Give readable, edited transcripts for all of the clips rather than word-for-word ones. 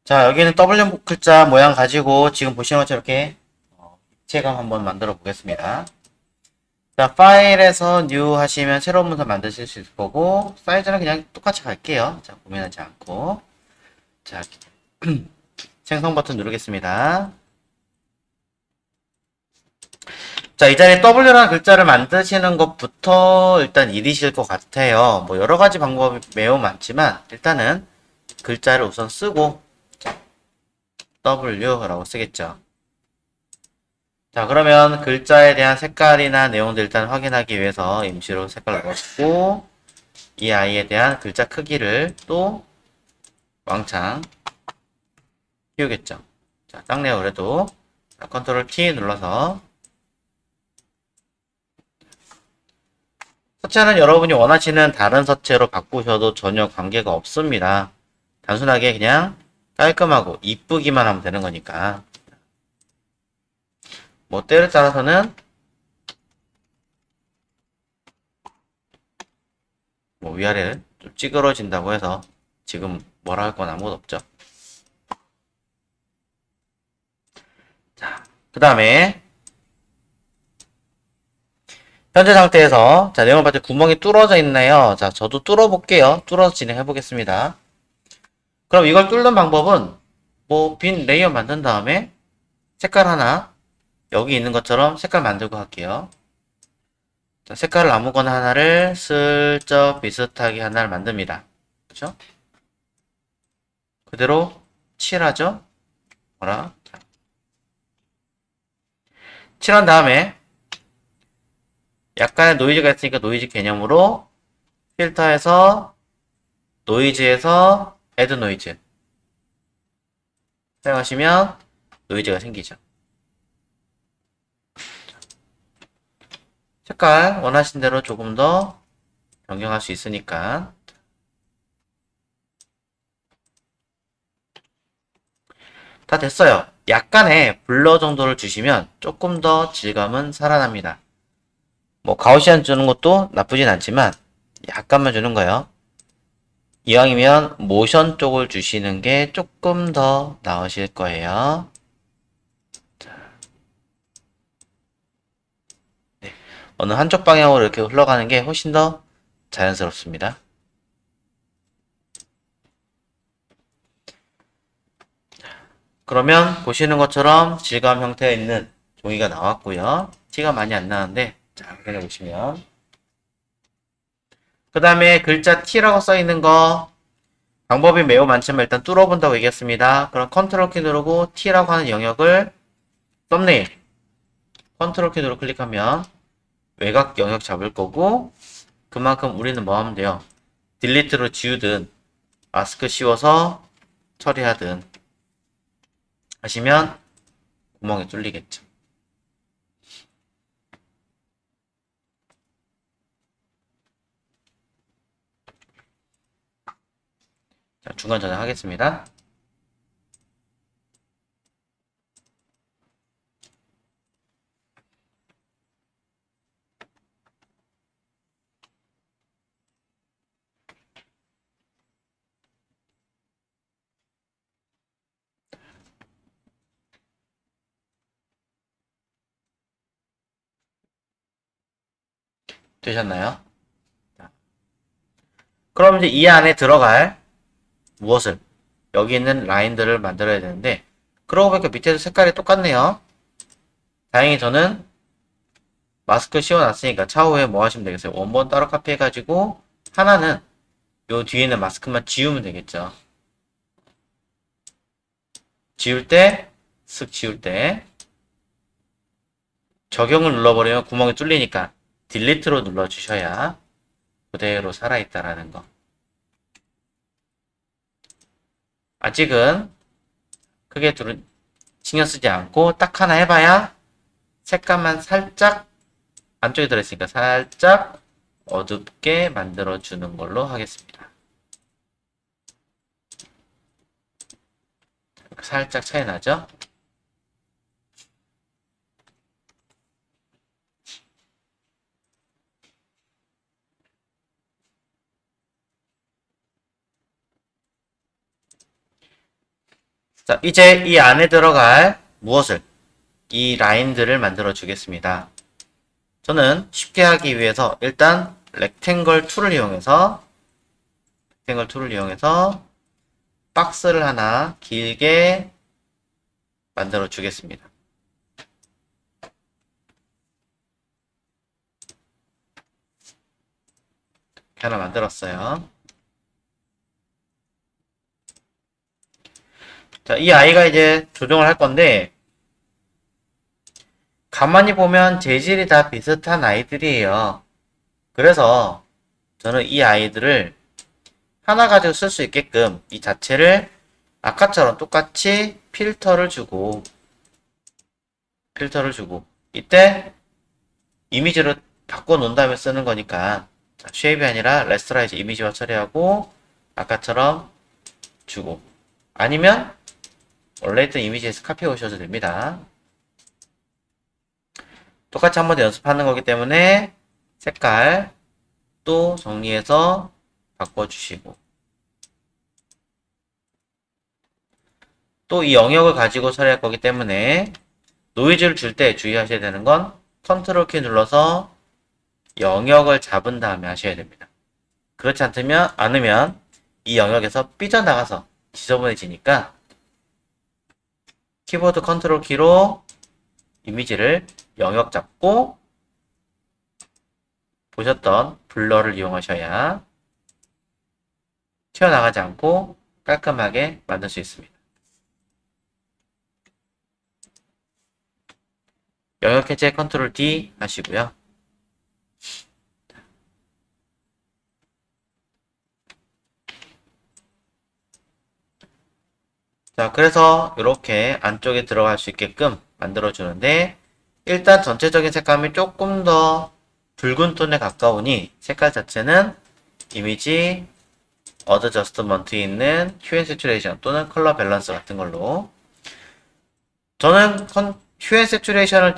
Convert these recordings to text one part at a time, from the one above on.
자, 여기는 W 글자 모양 가지고 지금 보시는 것처럼 이렇게 입체감 한번 만들어 보겠습니다. 자, 파일에서 new 하시면 새로운 문서 만드실 수 있을 거고, 사이즈는 그냥 똑같이 갈게요. 자, 고민하지 않고. 자, 생성 버튼 누르겠습니다. 자, 이 자리에 W라는 글자를 만드시는 것부터 일단 일이실 것 같아요. 뭐 여러 가지 방법이 매우 많지만, 일단은 글자를 우선 쓰고, W라고 쓰겠죠. 자, 그러면 글자에 대한 색깔이나 내용들 일단 확인하기 위해서 임시로 색깔을 넣고, 이 아이에 대한 글자 크기를 또 왕창 키우겠죠. 자, 작네요, 그래도. 자, 컨트롤 T 눌러서. 서체는 여러분이 원하시는 다른 서체로 바꾸셔도 전혀 관계가 없습니다. 단순하게 그냥 깔끔하고 이쁘기만 하면 되는 거니까. 뭐, 때를 따라서는 뭐 위아래 좀 찌그러진다고 해서 지금 뭐라 할 건 아무것도 없죠. 자, 그 다음에 현재 상태에서 자, 내용을 봤을 때 구멍이 뚫어져 있네요. 자, 저도 뚫어 볼게요. 뚫어서 진행해 보겠습니다. 그럼 이걸 뚫는 방법은 뭐 빈 레이어 만든 다음에 색깔 하나 여기 있는 것처럼 색깔 만들고 할게요. 자, 색깔을 아무거나 하나를 슬쩍 비슷하게 하나를 만듭니다. 그쵸? 그대로 칠하죠? 뭐라? 칠한 다음에 약간의 노이즈가 있으니까 노이즈 개념으로 필터에서 노이즈에서 애드 노이즈 사용하시면 노이즈가 생기죠. 색깔 원하신 대로 조금 더 변경할 수 있으니까 다 됐어요. 약간의 블러 정도를 주시면 조금 더 질감은 살아납니다. 뭐 가우시안 주는 것도 나쁘진 않지만 약간만 주는 거예요. 이왕이면 모션 쪽을 주시는 게 조금 더 나으실 거예요. 어느 한쪽 방향으로 이렇게 흘러가는 게 훨씬 더 자연스럽습니다. 그러면 보시는 것처럼 질감 형태에 있는 종이가 나왔고요. 티가 많이 안 나는데 자, 확인해 보시면 그 다음에 글자 T라고 써 있는 거 방법이 매우 많지만 일단 뚫어본다고 얘기했습니다. 그럼 컨트롤 키 누르고 T라고 하는 영역을 썸네일 컨트롤 키 누르고 클릭하면 외곽 영역 잡을 거고 그만큼 우리는 뭐 하면 돼요? 딜리트로 지우든 마스크 씌워서 처리하든 하시면 구멍이 뚫리겠죠. 자, 중간 저장하겠습니다. 되셨나요? 그럼 이제 이 안에 들어갈 무엇을 여기 있는 라인들을 만들어야 되는데 그러고 보니까 밑에도 색깔이 똑같네요. 다행히 저는 마스크 씌워놨으니까 차후에 뭐 하시면 되겠어요? 원본 따로 카피해가지고 하나는 요 뒤에 있는 마스크만 지우면 되겠죠. 지울 때, 쓱 지울 때 적용을 눌러버리면 구멍이 뚫리니까 딜리트로 눌러주셔야 그대로 살아있다라는 거. 아직은 크게 신경 쓰지 않고 딱 하나 해봐야 색감만 살짝 안쪽에 들어있으니까 살짝 어둡게 만들어주는 걸로 하겠습니다. 살짝 차이 나죠? 자, 이제 이 안에 들어갈 무엇을? 이 라인들을 만들어 주겠습니다. 저는 쉽게 하기 위해서 일단 렉탱글 툴을 이용해서 박스를 하나 길게 만들어 주겠습니다. 이렇게 하나 만들었어요. 자, 이 아이가 이제 조정을 할 건데, 가만히 보면 재질이 다 비슷한 아이들이에요. 그래서 저는 이 아이들을 하나 가지고 쓸 수 있게끔 이 자체를 아까처럼 똑같이 필터를 주고 이때 이미지로 바꿔 놓은 다음에 쓰는 거니까 쉐입이 아니라 레스터라이즈 이미지화 처리하고 아까처럼 주고 아니면 원래 있던 이미지에서 카피해 오셔도 됩니다. 똑같이 한 번 더 연습하는 거기 때문에 색깔 또 정리해서 바꿔주시고 또 이 영역을 가지고 처리할 거기 때문에 노이즈를 줄 때 주의하셔야 되는 건 컨트롤 키 눌러서 영역을 잡은 다음에 하셔야 됩니다. 그렇지 않으면 이 영역에서 삐져나가서 지저분해지니까 키보드 컨트롤 키로 이미지를 영역 잡고 보셨던 블러를 이용하셔야 튀어나가지 않고 깔끔하게 만들 수 있습니다. 영역 해제 컨트롤 D 하시고요. 자, 그래서 이렇게 안쪽에 들어갈 수 있게끔 만들어 주는데 일단 전체적인 색감이 조금 더 붉은 톤에 가까우니 색깔 자체는 이미지 어드저스트먼트에 있는 휴 앤 세츄레이션 또는 컬러 밸런스 같은 걸로 저는 휴 앤 세츄레이션을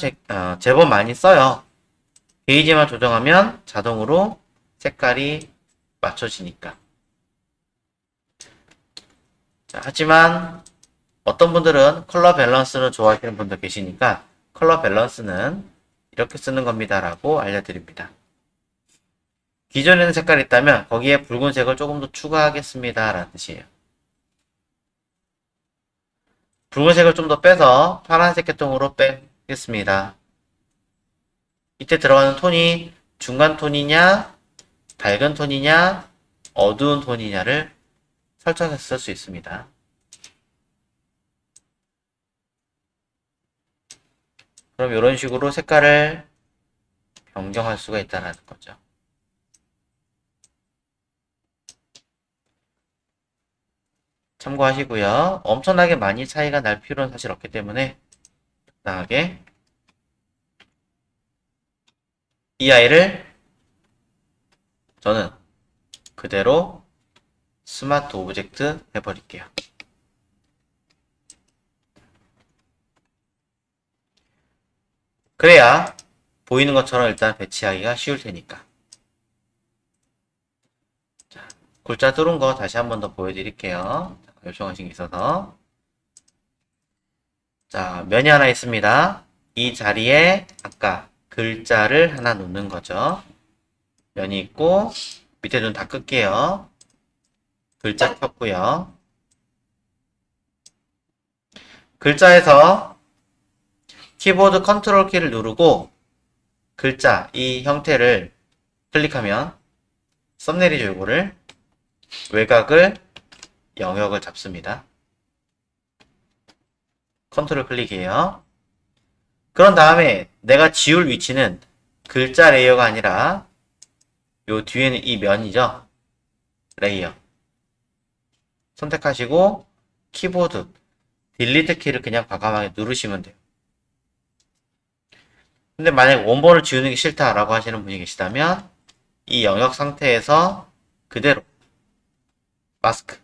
제법 많이 써요. 게이지만 조정하면 자동으로 색깔이 맞춰지니까. 자, 하지만 어떤 분들은 컬러 밸런스를 좋아하시는 분도 계시니까 컬러 밸런스는 이렇게 쓰는 겁니다 라고 알려드립니다. 기존에는 색깔이 있다면 거기에 붉은색을 조금 더 추가하겠습니다 라는 뜻이에요. 붉은색을 좀 더 빼서 파란색 계통으로 빼겠습니다. 이때 들어가는 톤이 중간 톤이냐 밝은 톤이냐 어두운 톤이냐를 설정해서 쓸 수 있습니다. 그럼 이런 식으로 색깔을 변경할 수가 있다는 거죠. 참고하시고요. 엄청나게 많이 차이가 날 필요는 사실 없기 때문에 적당하게 이 아이를 저는 그대로 스마트 오브젝트 해버릴게요. 그래야 보이는 것처럼 일단 배치하기가 쉬울 테니까. 자, 글자 뚫은 거 다시 한 번 더 보여드릴게요. 요청하신 게 있어서. 자, 면이 하나 있습니다. 이 자리에 아까 글자를 하나 놓는 거죠. 면이 있고 밑에 눈 다 끌게요. 글자 켰고요. 글자에서 키보드 컨트롤 키를 누르고 글자 이 형태를 클릭하면 썸네일이죠. 요거를 외곽을 영역을 잡습니다. 컨트롤 클릭이에요. 그런 다음에 내가 지울 위치는 글자 레이어가 아니라 요 뒤에는 이 면이죠. 레이어 선택하시고 키보드 딜리트 키를 그냥 과감하게 누르시면 돼요. 근데 만약 원본을 지우는 게 싫다라고 하시는 분이 계시다면 이 영역 상태에서 그대로 마스크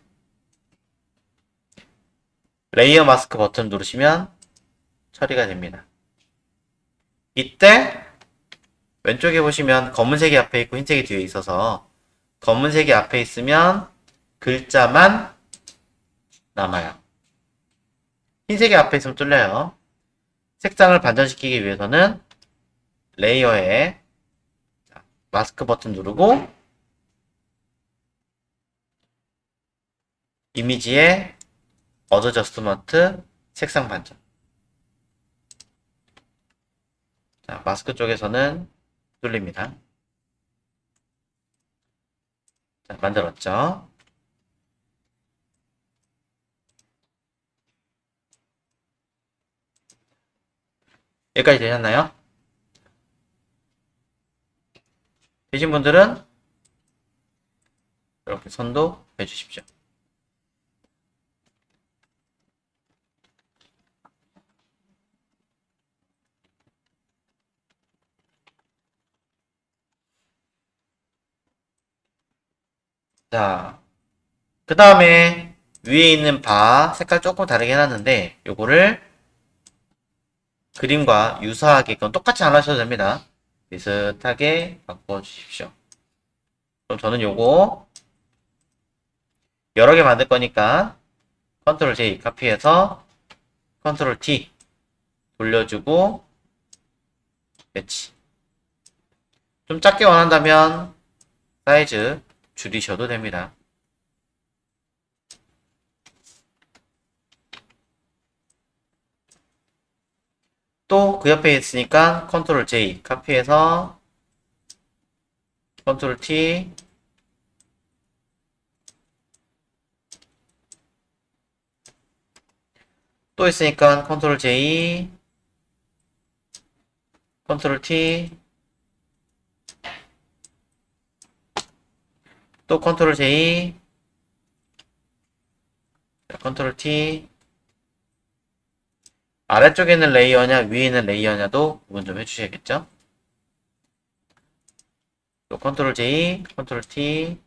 레이어 마스크 버튼 누르시면 처리가 됩니다. 이때 왼쪽에 보시면 검은색이 앞에 있고 흰색이 뒤에 있어서 검은색이 앞에 있으면 글자만 남아요. 흰색이 앞에 있으면 뚫려요. 색상을 반전시키기 위해서는 레이어에 마스크 버튼 누르고 이미지에 어드저스트먼트 색상 반전. 자, 마스크 쪽에서는 뚫립니다. 자, 만들었죠. 여기까지 되셨나요? 되신 분들은 이렇게 선도 해주십시오. 자, 그 다음에 위에 있는 바 색깔 조금 다르게 해놨는데 요거를 그림과 유사하게끔 똑같이 안 하셔도 됩니다. 비슷하게 바꿔주십시오. 그럼 저는 요거 여러 개 만들 거니까 컨트롤 J 카피해서 컨트롤 T 돌려주고 매치. 좀 작게 원한다면 사이즈 줄이셔도 됩니다. 또 그 옆에 있으니까 컨트롤 J 카피해서 컨트롤 T 또 있으니까 컨트롤 J 컨트롤 T 또 컨트롤 J 컨트롤 T 아래쪽에 있는 레이어냐 위에 있는 레이어냐도 구분 좀 해주셔야겠죠. 또 컨트롤 J 컨트롤 T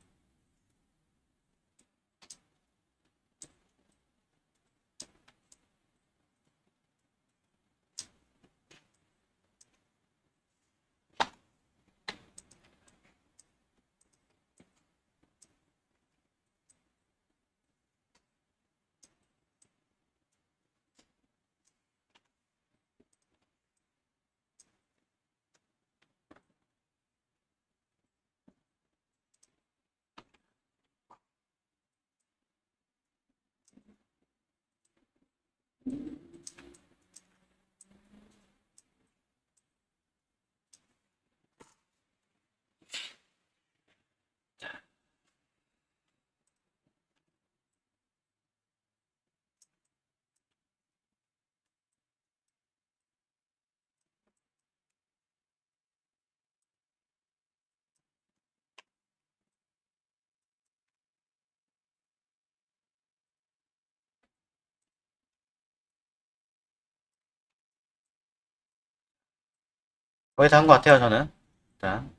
거의 다 한 것 같아요 저는. 일단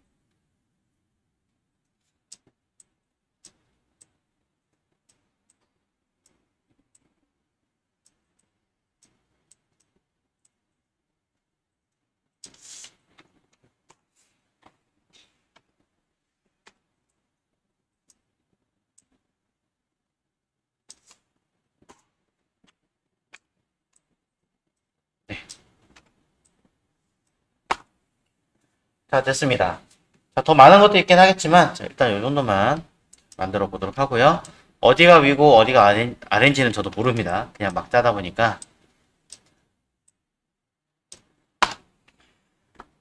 네. 자 됐습니다. 자, 더 많은 것도 있긴 하겠지만 자, 일단 이 정도만 만들어 보도록 하고요. 어디가 위고 어디가 아래인지는 저도 모릅니다. 그냥 막 짜다 보니까.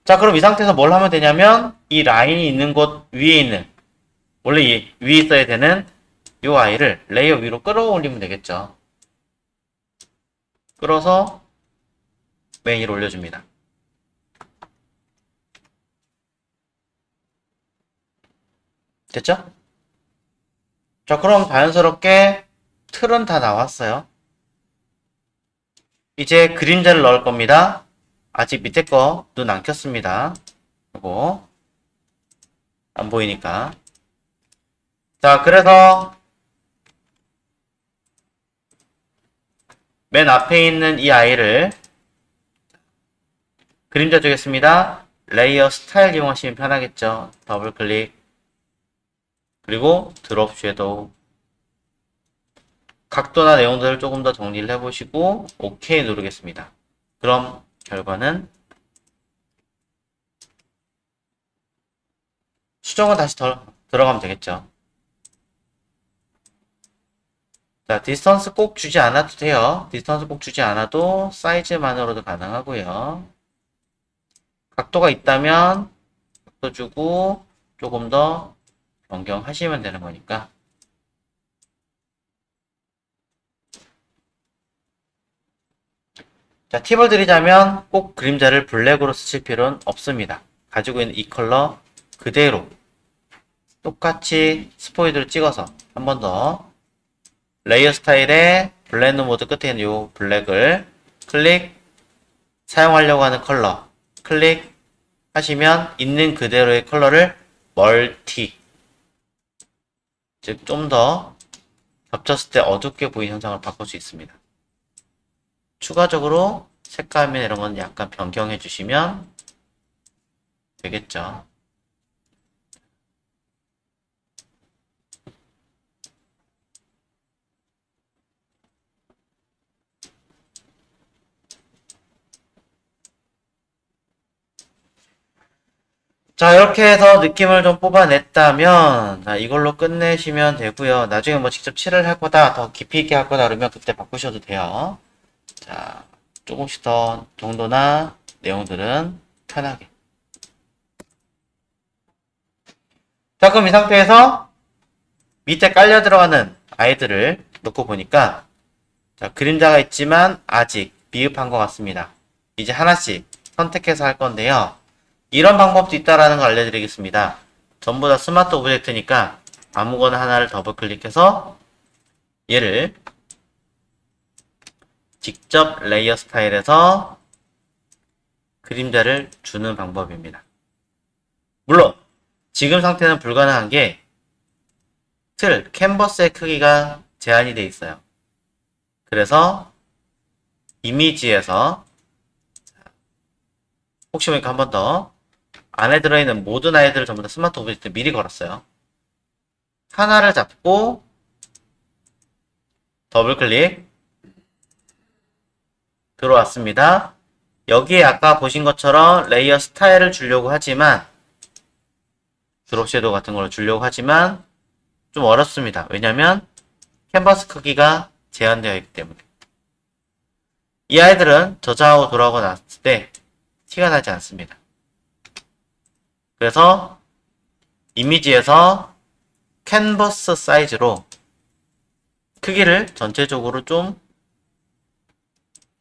자 그럼 이 상태에서 뭘 하면 되냐면 이 라인이 있는 곳 위에 있는 원래 위에 있어야 되는 이 아이를 레이어 위로 끌어올리면 되겠죠. 끌어서 맨 위로 올려줍니다. 됐죠? 자 그럼 자연스럽게 틀은 다 나왔어요. 이제 그림자를 넣을 겁니다. 아직 밑에 거 눈 안 켰습니다. 요거 안 보이니까. 자 그래서 맨 앞에 있는 이 아이를 그림자 주겠습니다. 레이어 스타일 이용하시면 편하겠죠. 더블 클릭 그리고 드롭 섀도우 각도나 내용들을 조금 더 정리를 해보시고 OK 누르겠습니다. 그럼 결과는 수정은 다시 들어가면 되겠죠. 자, 디스턴스 꼭 주지 않아도 돼요. 디스턴스 꼭 주지 않아도 사이즈만으로도 가능하고요. 각도가 있다면 각도 주고 조금 더 변경하시면 되는 거니까. 자, 팁을 드리자면 꼭 그림자를 블랙으로 쓰실 필요는 없습니다. 가지고 있는 이 컬러 그대로 똑같이 스포이드를 찍어서 한 번 더 레이어 스타일의 블렌드 모드 끝에 있는 이 블랙을 클릭, 사용하려고 하는 컬러 클릭 하시면 있는 그대로의 컬러를 멀티, 즉 좀 더 겹쳤을 때 어둡게 보이는 현상을 바꿀 수 있습니다. 추가적으로 색감이나 이런 건 약간 변경해 주시면 되겠죠. 자, 이렇게 해서 느낌을 좀 뽑아냈다면, 자, 이걸로 끝내시면 되고요. 나중에 뭐 직접 칠을 할 거다, 더 깊이 있게 할 거다, 그러면 그때 바꾸셔도 돼요. 자, 조금씩 더 정도나 내용들은 편하게. 자, 그럼 이 상태에서 밑에 깔려 들어가는 아이들을 놓고 보니까, 자, 그림자가 있지만 아직 미흡한 것 같습니다. 이제 하나씩 선택해서 할 건데요. 이런 방법도 있다라는 걸 알려드리겠습니다. 전부 다 스마트 오브젝트니까 아무거나 하나를 더블 클릭해서 얘를 직접 레이어 스타일에서 그림자를 주는 방법입니다. 물론 지금 상태는 불가능한 게 캔버스의 크기가 제한이 되어 있어요. 그래서 이미지에서 혹시 모르니까 한 번 더 안에 들어있는 모든 아이들을 전부 다 스마트 오브젝트 미리 걸었어요. 하나를 잡고 더블 클릭 들어왔습니다. 여기에 아까 보신 것처럼 레이어 스타일을 주려고 하지만 드롭 섀도우 같은 걸 주려고 하지만 좀 어렵습니다. 왜냐면 캔버스 크기가 제한되어 있기 때문에. 이 아이들은 저장하고 돌아오고 났을 때 티가 나지 않습니다. 그래서 이미지에서 캔버스 사이즈로 크기를 전체적으로 좀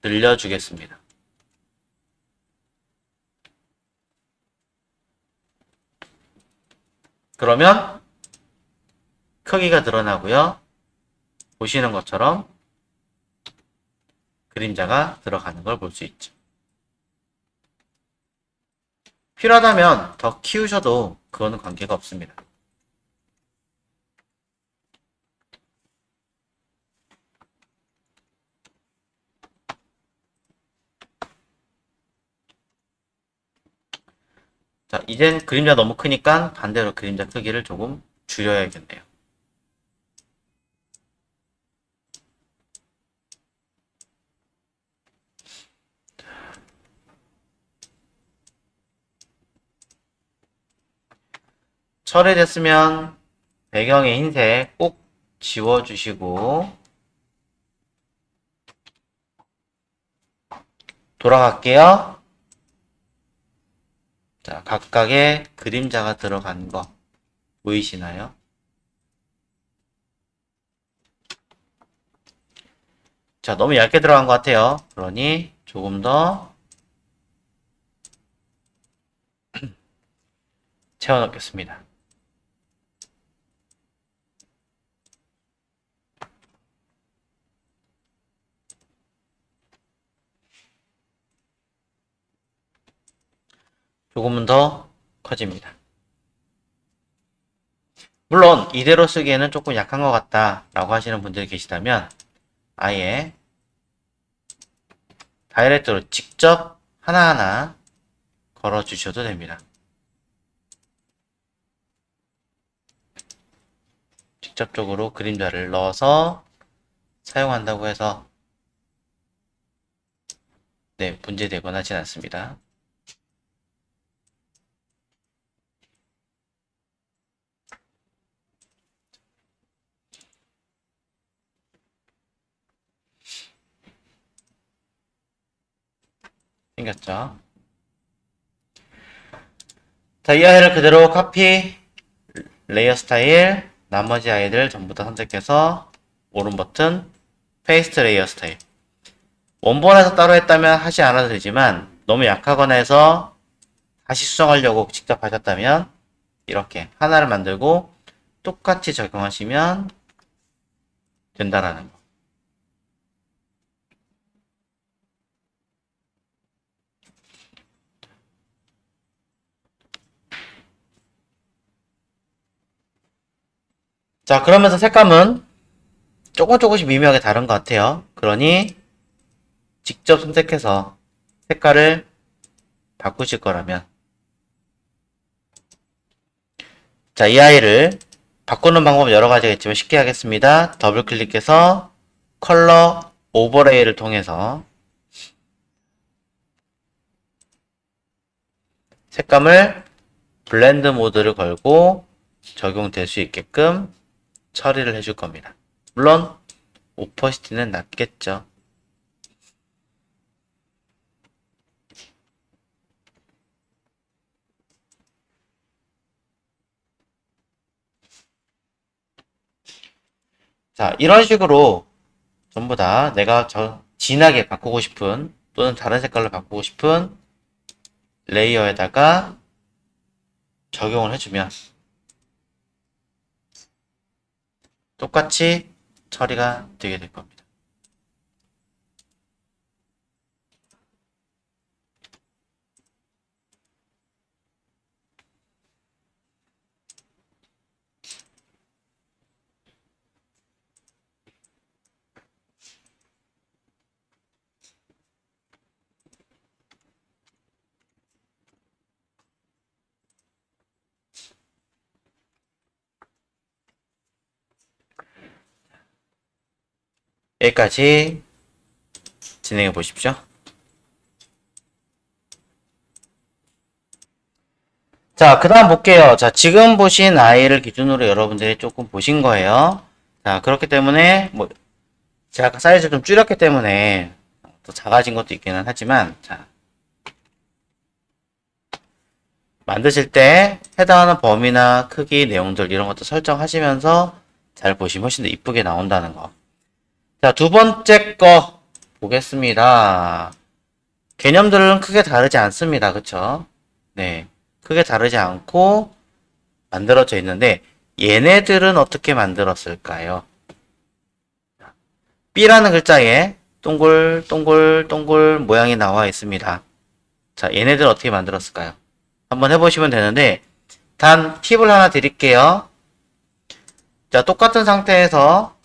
늘려주겠습니다. 그러면 크기가 늘어나고요. 보시는 것처럼 그림자가 들어가는 걸 볼 수 있죠. 필요하다면 더 키우셔도 그거는 관계가 없습니다. 자, 이젠 그림자 너무 크니까 반대로 그림자 크기를 조금 줄여야겠네요. 처리됐으면 배경의 흰색 꼭 지워주시고 돌아갈게요. 자, 각각의 그림자가 들어간 거 보이시나요? 자, 너무 얇게 들어간 것 같아요. 그러니 조금 더 채워넣겠습니다. 조금은 더 커집니다. 물론 이대로 쓰기에는 조금 약한 것 같다 라고 하시는 분들이 계시다면 아예 다이렉트로 직접 하나하나 걸어 주셔도 됩니다. 직접적으로 그림자를 넣어서 사용한다고 해서 네, 문제되거나 하진 않습니다. 생겼죠? 자, 이 아이를 그대로 카피, 레이어 스타일, 나머지 아이들 전부 다 선택해서 오른 버튼, 페이스트 레이어 스타일. 원본에서 따로 했다면 하지 않아도 되지만 너무 약하거나 해서 다시 수정하려고 직접 하셨다면 이렇게 하나를 만들고 똑같이 적용하시면 된다라는 거. 자, 그러면서 색감은 조금씩 미묘하게 다른 것 같아요. 그러니 직접 선택해서 색깔을 바꾸실 거라면 자, 이 아이를 바꾸는 방법은 여러 가지가 있지만 쉽게 하겠습니다. 더블 클릭해서 컬러 오버레이를 통해서 색감을 블렌드 모드를 걸고 적용될 수 있게끔 처리를 해줄 겁니다. 물론 오퍼시티는 낮겠죠. 자, 이런 식으로 전부 다 내가 진하게 바꾸고 싶은 또는 다른 색깔로 바꾸고 싶은 레이어에다가 적용을 해주면 똑같이 처리가 되게 될 겁니다. 여기까지 진행해 보십시오. 자, 그 다음 볼게요. 자, 지금 보신 아이를 기준으로 여러분들이 조금 보신 거예요. 자, 그렇기 때문에, 제가 아까 사이즈를 좀 줄였기 때문에 더 작아진 것도 있기는 하지만, 자, 만드실 때 해당하는 범위나 크기, 내용들 이런 것도 설정하시면서 잘 보시면 훨씬 더 이쁘게 나온다는 거. 자, 두 번째 거 보겠습니다. 개념들은 크게 다르지 않습니다. 그쵸? 네. 크게 다르지 않고 만들어져 있는데 얘네들은 어떻게 만들었을까요? B라는 글자에 동글 모양이 나와 있습니다. 자, 얘네들 어떻게 만들었을까요? 한번 해보시면 되는데 단 팁을 하나 드릴게요. 자, 똑같은 상태에서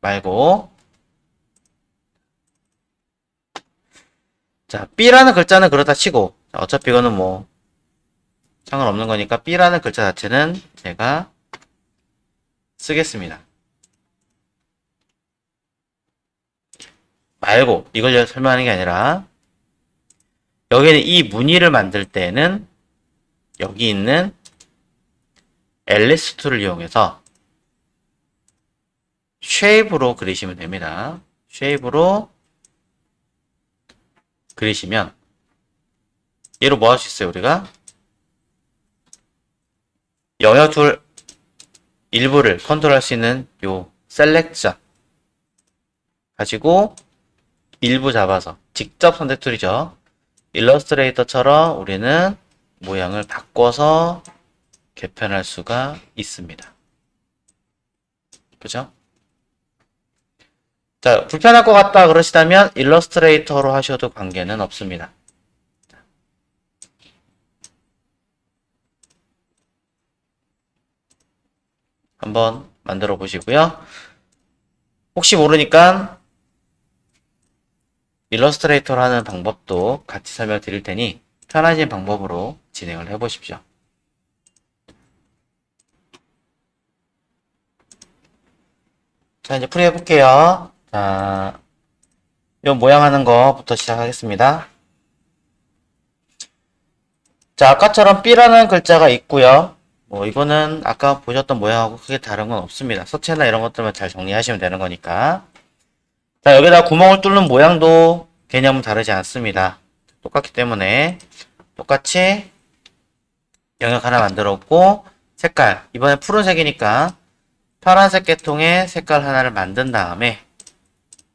말고 자, B라는 글자는 그렇다 치고 자, 어차피 이거는 뭐 상관없는 거니까 B라는 글자 자체는 제가 쓰겠습니다. 말고 이걸 설명하는 게 아니라 여기는 이 무늬를 만들 때는 여기 있는 앨리스 툴을 이용해서 쉐입으로 그리시면 됩니다. 쉐입으로 그리시면 얘로 뭐 할 수 있어요 우리가? 영역 툴 일부를 컨트롤할 수 있는 요 셀렉션 가지고 일부 잡아서 직접 선택 툴이죠. 일러스트레이터처럼 우리는 모양을 바꿔서 개편할 수가 있습니다. 그죠? 자, 불편할 것 같다 그러시다면 일러스트레이터로 하셔도 관계는 없습니다. 한번 만들어 보시고요. 혹시 모르니까 일러스트레이터로 하는 방법도 같이 설명드릴 테니 편하신 방법으로 진행을 해 보십시오. 자, 이제 풀이해 볼게요. 자, 요 모양 하는 거부터 시작하겠습니다. 자, 아까처럼 B라는 글자가 있고요. 뭐 이거는 아까 보셨던 모양하고 크게 다른 건 없습니다. 서체나 이런 것들만 잘 정리하시면 되는 거니까. 자, 여기다 구멍을 뚫는 모양도 개념은 다르지 않습니다. 똑같기 때문에 똑같이 영역 하나 만들었고, 색깔 이번에 푸른색이니까 파란색 계통의 색깔 하나를 만든 다음에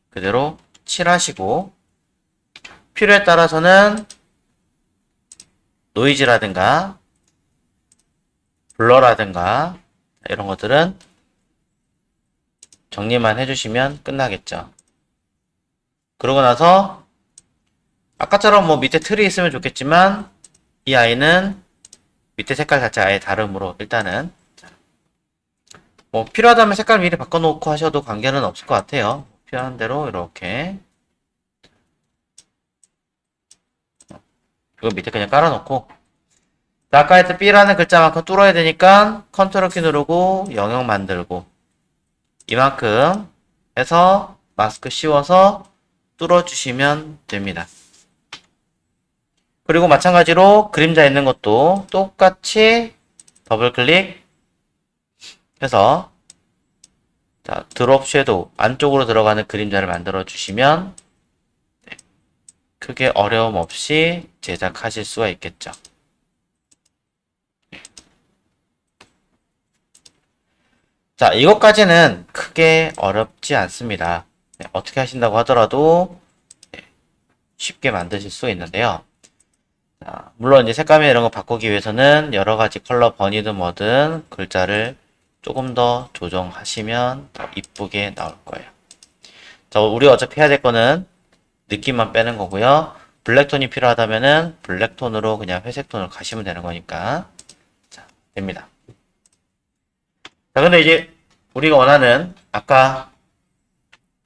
그대로 칠하시고, 필요에 따라서는 노이즈라든가 블러라든가 이런 것들은 정리만 해주시면 끝나겠죠. 그러고 나서 아까처럼 뭐 밑에 틀이 있으면 좋겠지만 이 아이는 밑에 색깔 자체 아예 다름으로 일단은 뭐 필요하다면 색깔 미리 바꿔놓고 하셔도 관계는 없을 것 같아요. 필요한 대로 이렇게 이거 밑에 그냥 깔아놓고, 아까 했던 B라는 글자만큼 뚫어야 되니까 컨트롤 키 누르고 영역 만들고 이만큼 해서 마스크 씌워서 뚫어주시면 됩니다. 그리고 마찬가지로 그림자 있는 것도 똑같이 더블 클릭 해서 자, 드롭 섀도우 안쪽으로 들어가는 그림자를 만들어 주시면 크게 어려움 없이 제작하실 수가 있겠죠. 자, 이것까지는 크게 어렵지 않습니다. 네, 어떻게 하신다고 하더라도 쉽게 만드실 수 있는데요. 자, 물론 이제 색감이나 이런 거 바꾸기 위해서는 여러 가지 컬러 버니든 뭐든 글자를 조금 더 조정하시면 더 이쁘게 나올 거예요. 자, 우리 어차피 해야 될 거는 느낌만 빼는 거고요. 블랙톤이 필요하다면은 블랙톤으로 그냥 회색톤으로 가시면 되는 거니까. 자, 됩니다. 자, 근데 이제 우리가 원하는 아까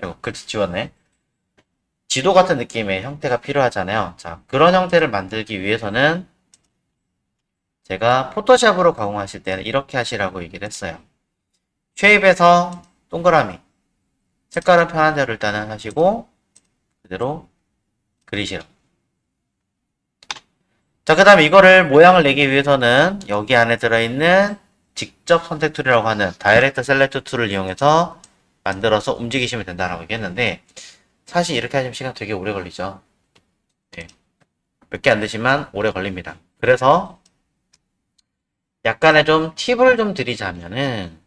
이거 글씨 지웠네. 지도 같은 느낌의 형태가 필요하잖아요. 자, 그런 형태를 만들기 위해서는 제가 포토샵으로 가공하실 때는 이렇게 하시라고 얘기를 했어요. 쉐입에서 동그라미, 색깔은 편한 대로 일단은 하시고 그대로 그리시라고. 자, 그 다음에 이거를 모양을 내기 위해서는 여기 안에 들어있는 직접 선택 툴이라고 하는 다이렉트 셀렉트 툴을 이용해서 만들어서 움직이시면 된다라고 얘기했는데, 사실 이렇게 하시면 시간 되게 오래 걸리죠. 네. 몇 개 안 되지만 오래 걸립니다. 그래서 약간의 좀 팁을 좀 드리자면은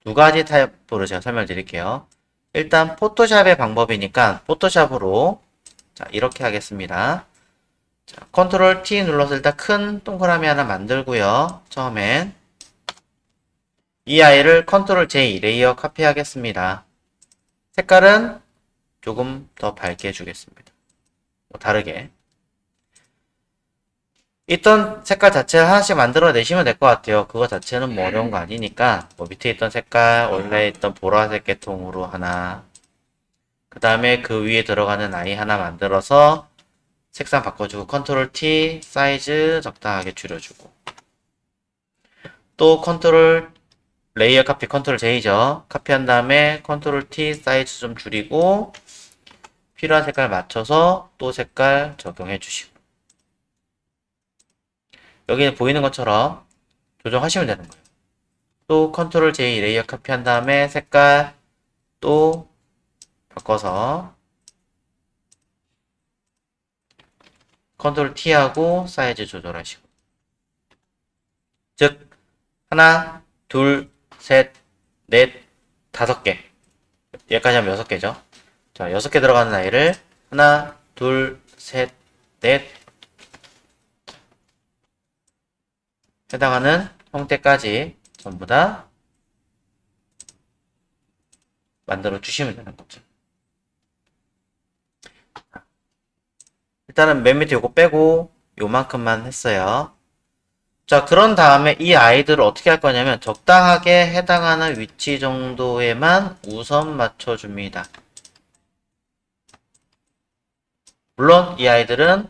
두 가지 타입으로 제가 설명을 드릴게요. 일단 포토샵의 방법이니까 포토샵으로 자, 이렇게 하겠습니다. 자, 컨트롤 T 눌러서 일단 큰 동그라미 하나 만들고요. 처음엔 이 아이를 컨트롤 J 레이어 카피 하겠습니다. 색깔은 조금 더 밝게 해주겠습니다. 뭐 다르게. 있던 색깔 자체를 하나씩 만들어 내시면 될 것 같아요. 그거 자체는 뭐 어려운 거 아니니까 뭐 밑에 있던 색깔 원래 있던 보라색 계통으로 하나, 그 다음에 그 위에 들어가는 아이 하나 만들어서 색상 바꿔주고 컨트롤 T 사이즈 적당하게 줄여주고, 또 컨트롤 레이어 카피 컨트롤 J죠. 카피한 다음에 컨트롤 T 사이즈 좀 줄이고 필요한 색깔 맞춰서 또 색깔 적용해 주시고, 여기는 보이는 것처럼 조정하시면 되는 거예요. 또 컨트롤 J 레이어 카피한 다음에 색깔 또 바꿔서 컨트롤 T하고 사이즈 조절하시고, 즉 하나, 둘, 셋, 넷, 5개, 여기까지 하면 6개죠. 자, 6개 들어가는 아이를 하나, 둘, 셋, 넷 해당하는 형태까지 전부 다 만들어 주시면 되는 거죠. 일단은 맨 밑에 요거 빼고 요만큼만 했어요. 자, 그런 다음에 이 아이들을 어떻게 할 거냐면 적당하게 해당하는 위치 정도에만 우선 맞춰줍니다. 물론 이 아이들은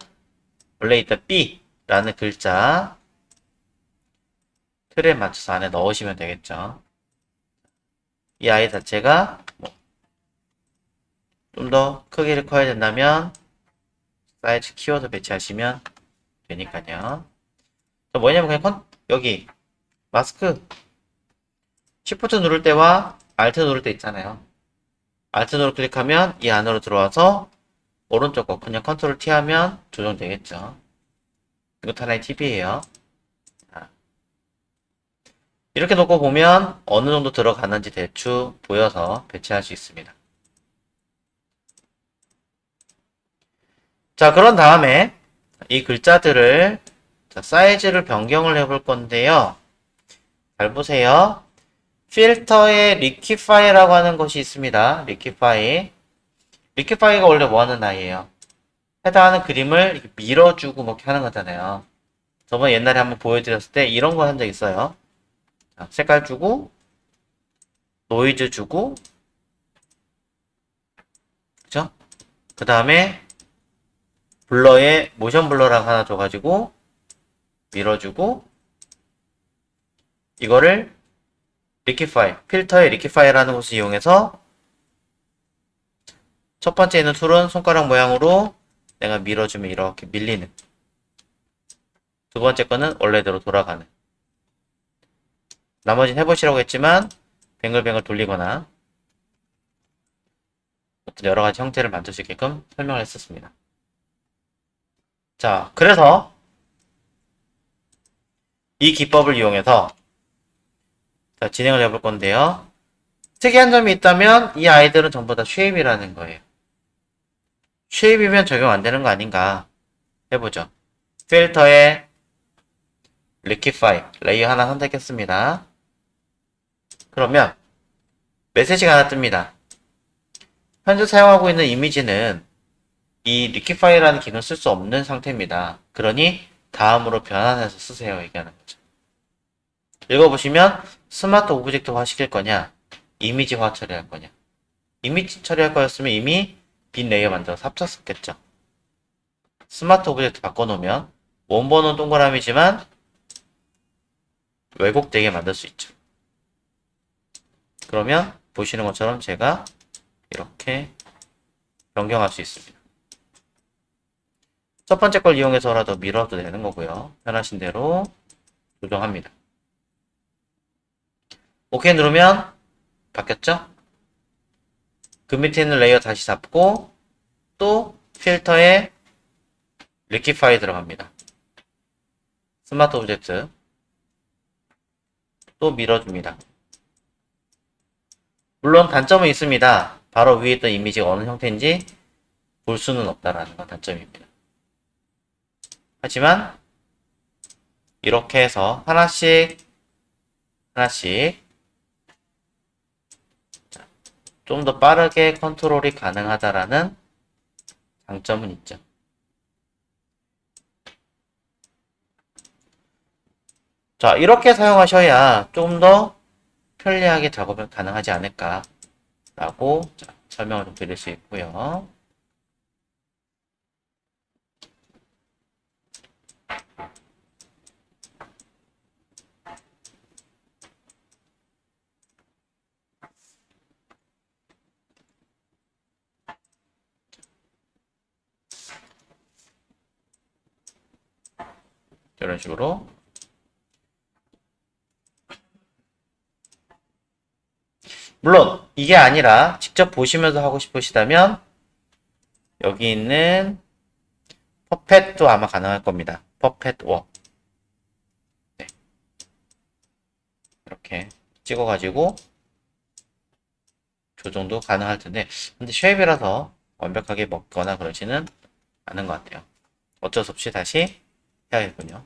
원래 있던 B라는 글자 틀에 맞춰서 안에 넣으시면 되겠죠. 이 아이 자체가 좀 더 크기를 커야 된다면 사이즈 키워서 배치하시면 되니까요. 뭐냐면 그냥 여기 마스크 Shift 누를 때와 Alt 누를 때 있잖아요. Alt 누를 클릭하면 이 안으로 들어와서 오른쪽 거 그냥 컨트롤 T 하면 조정되겠죠. 이것도 하나의 팁이에요. 이렇게 놓고 보면 어느 정도 들어가는지 대충 보여서 배치할 수 있습니다. 자, 그런 다음에 이 글자들을 사이즈를 변경을 해볼 건데요. 잘 보세요. 필터에 리퀴파이라고 하는 것이 있습니다. 리퀴파이. 리퀴파이가 원래 뭐 하는 아이예요? 해당하는 그림을 이렇게 밀어주고 뭐 이렇게 하는 거잖아요. 저번에 옛날에 한번 보여드렸을 때 이런 거 한 적 있어요. 자, 색깔 주고, 노이즈 주고, 그죠? 그 다음에 블러에 모션 블러랑 하나 줘가지고 밀어주고, 이거를 리퀴파이, 필터의 리퀴파이라는 것을 이용해서 첫 번째 있는 툴은 손가락 모양으로 내가 밀어주면 이렇게 밀리는, 두 번째 거는 원래대로 돌아가는, 나머지는 해보시라고 했지만 뱅글뱅글 돌리거나 어떤 여러가지 형태를 만들 수 있게끔 설명을 했었습니다. 자, 그래서 이 기법을 이용해서 진행을 해볼 건데요. 특이한 점이 있다면 이 아이들은 전부 다 쉐입이라는 거예요. 쉐입이면 적용 안 되는 거 아닌가 해보죠. 필터에 리퀴파이 레이어 하나 선택했습니다. 그러면 메시지가 하나 뜹니다. 현재 사용하고 있는 이미지는 이 리퀴파이라는 기능을 쓸 수 없는 상태입니다. 그러니 다음으로 변환해서 쓰세요 얘기하는 거죠. 읽어보시면 스마트 오브젝트화 시킬 거냐, 이미지화 처리할 거냐. 이미지 처리할 거였으면 이미 빈 레이어 만들어서 합쳤었겠죠. 스마트 오브젝트 바꿔놓으면 원본은 동그라미지만 왜곡되게 만들 수 있죠. 그러면 보시는 것처럼 제가 이렇게 변경할 수 있습니다. 첫 번째 걸 이용해서라도 밀어도 되는 거고요. 편하신 대로 조정합니다. 오케이 누르면 바뀌었죠? 그 밑에 있는 레이어 다시 잡고 또 필터에 리퀴파이 들어갑니다. 스마트 오브젝트 또 밀어줍니다. 물론 단점은 있습니다. 바로 위에 있던 이미지가 어느 형태인지 볼 수는 없다라는 건 단점입니다. 하지만 이렇게 해서 하나씩 좀 더 빠르게 컨트롤이 가능하다라는 장점은 있죠. 자, 이렇게 사용하셔야 좀 더 편리하게 작업이 가능하지 않을까 라고 설명을 좀 드릴 수 있고요. 이런 식으로 물론 이게 아니라 직접 보시면서 하고 싶으시다면 여기 있는 퍼펫도 아마 가능할 겁니다. 퍼펫 워 네. 이렇게 찍어가지고 조정도 가능할 텐데 근데 쉐입이라서 완벽하게 먹거나 그러지는 않은 것 같아요. 어쩔 수 없이 다시 해야겠군요.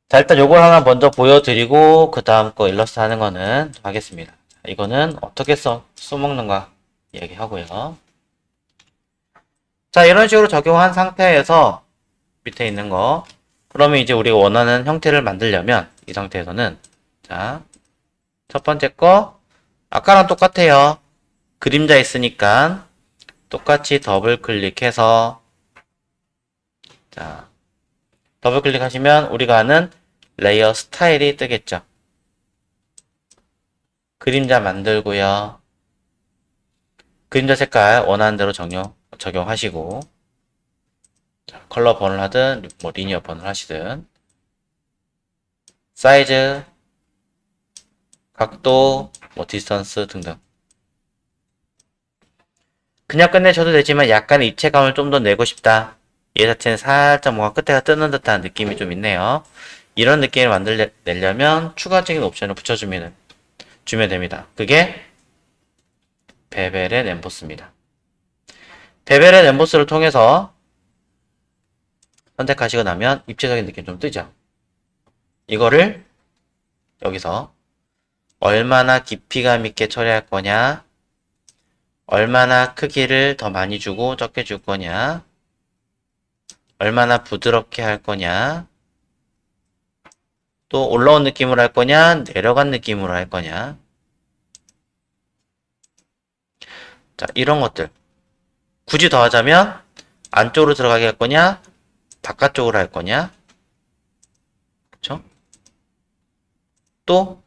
자, 일단 요걸 하나 먼저 보여드리고 그 다음 거 일러스트 하는 거는 하겠습니다. 자, 이거는 어떻게 써먹는가 얘기하고요. 자, 이런 식으로 적용한 상태에서 밑에 있는 거 그러면 이제 우리가 원하는 형태를 만들려면 이 상태에서는 자, 첫 번째 거 아까랑 똑같아요. 그림자 있으니까 똑같이 더블 클릭해서 자, 더블 클릭하시면 우리가 아는 레이어 스타일이 뜨겠죠. 그림자 만들고요. 그림자 색깔 원하는 대로 적용하시고, 자, 컬러 번을 하든, 뭐 리니어 번을 하시든, 사이즈, 각도, 뭐 디스턴스 등등. 그냥 끝내셔도 되지만 약간의 입체감을 좀 더 내고 싶다. 얘 자체는 살짝 뭔가 끝에가 뜨는 듯한 느낌이 좀 있네요. 이런 느낌을 만들려면 추가적인 옵션을 붙여주면 됩니다. 그게 베벨의 엠보스입니다. 베벨의 엠보스를 통해서 선택하시고 나면 입체적인 느낌 좀 뜨죠. 이거를 여기서 얼마나 깊이감 있게 처리할 거냐, 얼마나 크기를 더 많이 주고 적게 줄 거냐, 얼마나 부드럽게 할 거냐, 또 올라온 느낌으로 할 거냐, 내려간 느낌으로 할 거냐. 자, 이런 것들. 굳이 더 하자면 안쪽으로 들어가게 할 거냐, 바깥쪽으로 할 거냐. 그쵸? 또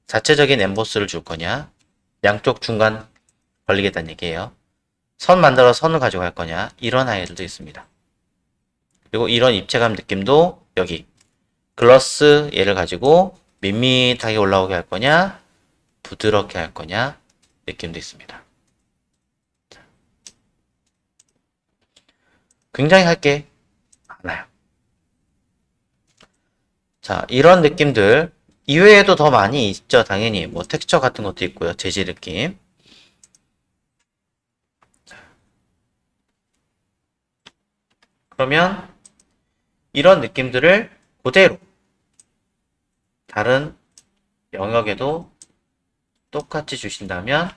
자체적인 엠보스를 줄 거냐, 양쪽 중간 걸리겠다는 얘기예요. 선 만들어 선을 가지고 갈 거냐, 이런 아이들도 있습니다. 그리고 이런 입체감 느낌도 여기 글러스 얘를 가지고 밋밋하게 올라오게 할 거냐, 부드럽게 할 거냐 느낌도 있습니다. 굉장히 할 게 많아요. 자, 이런 느낌들 이외에도 더 많이 있죠. 당연히 뭐 텍스처 같은 것도 있고요. 재질 느낌. 그러면 이런 느낌들을 그대로 다른 영역에도 똑같이 주신다면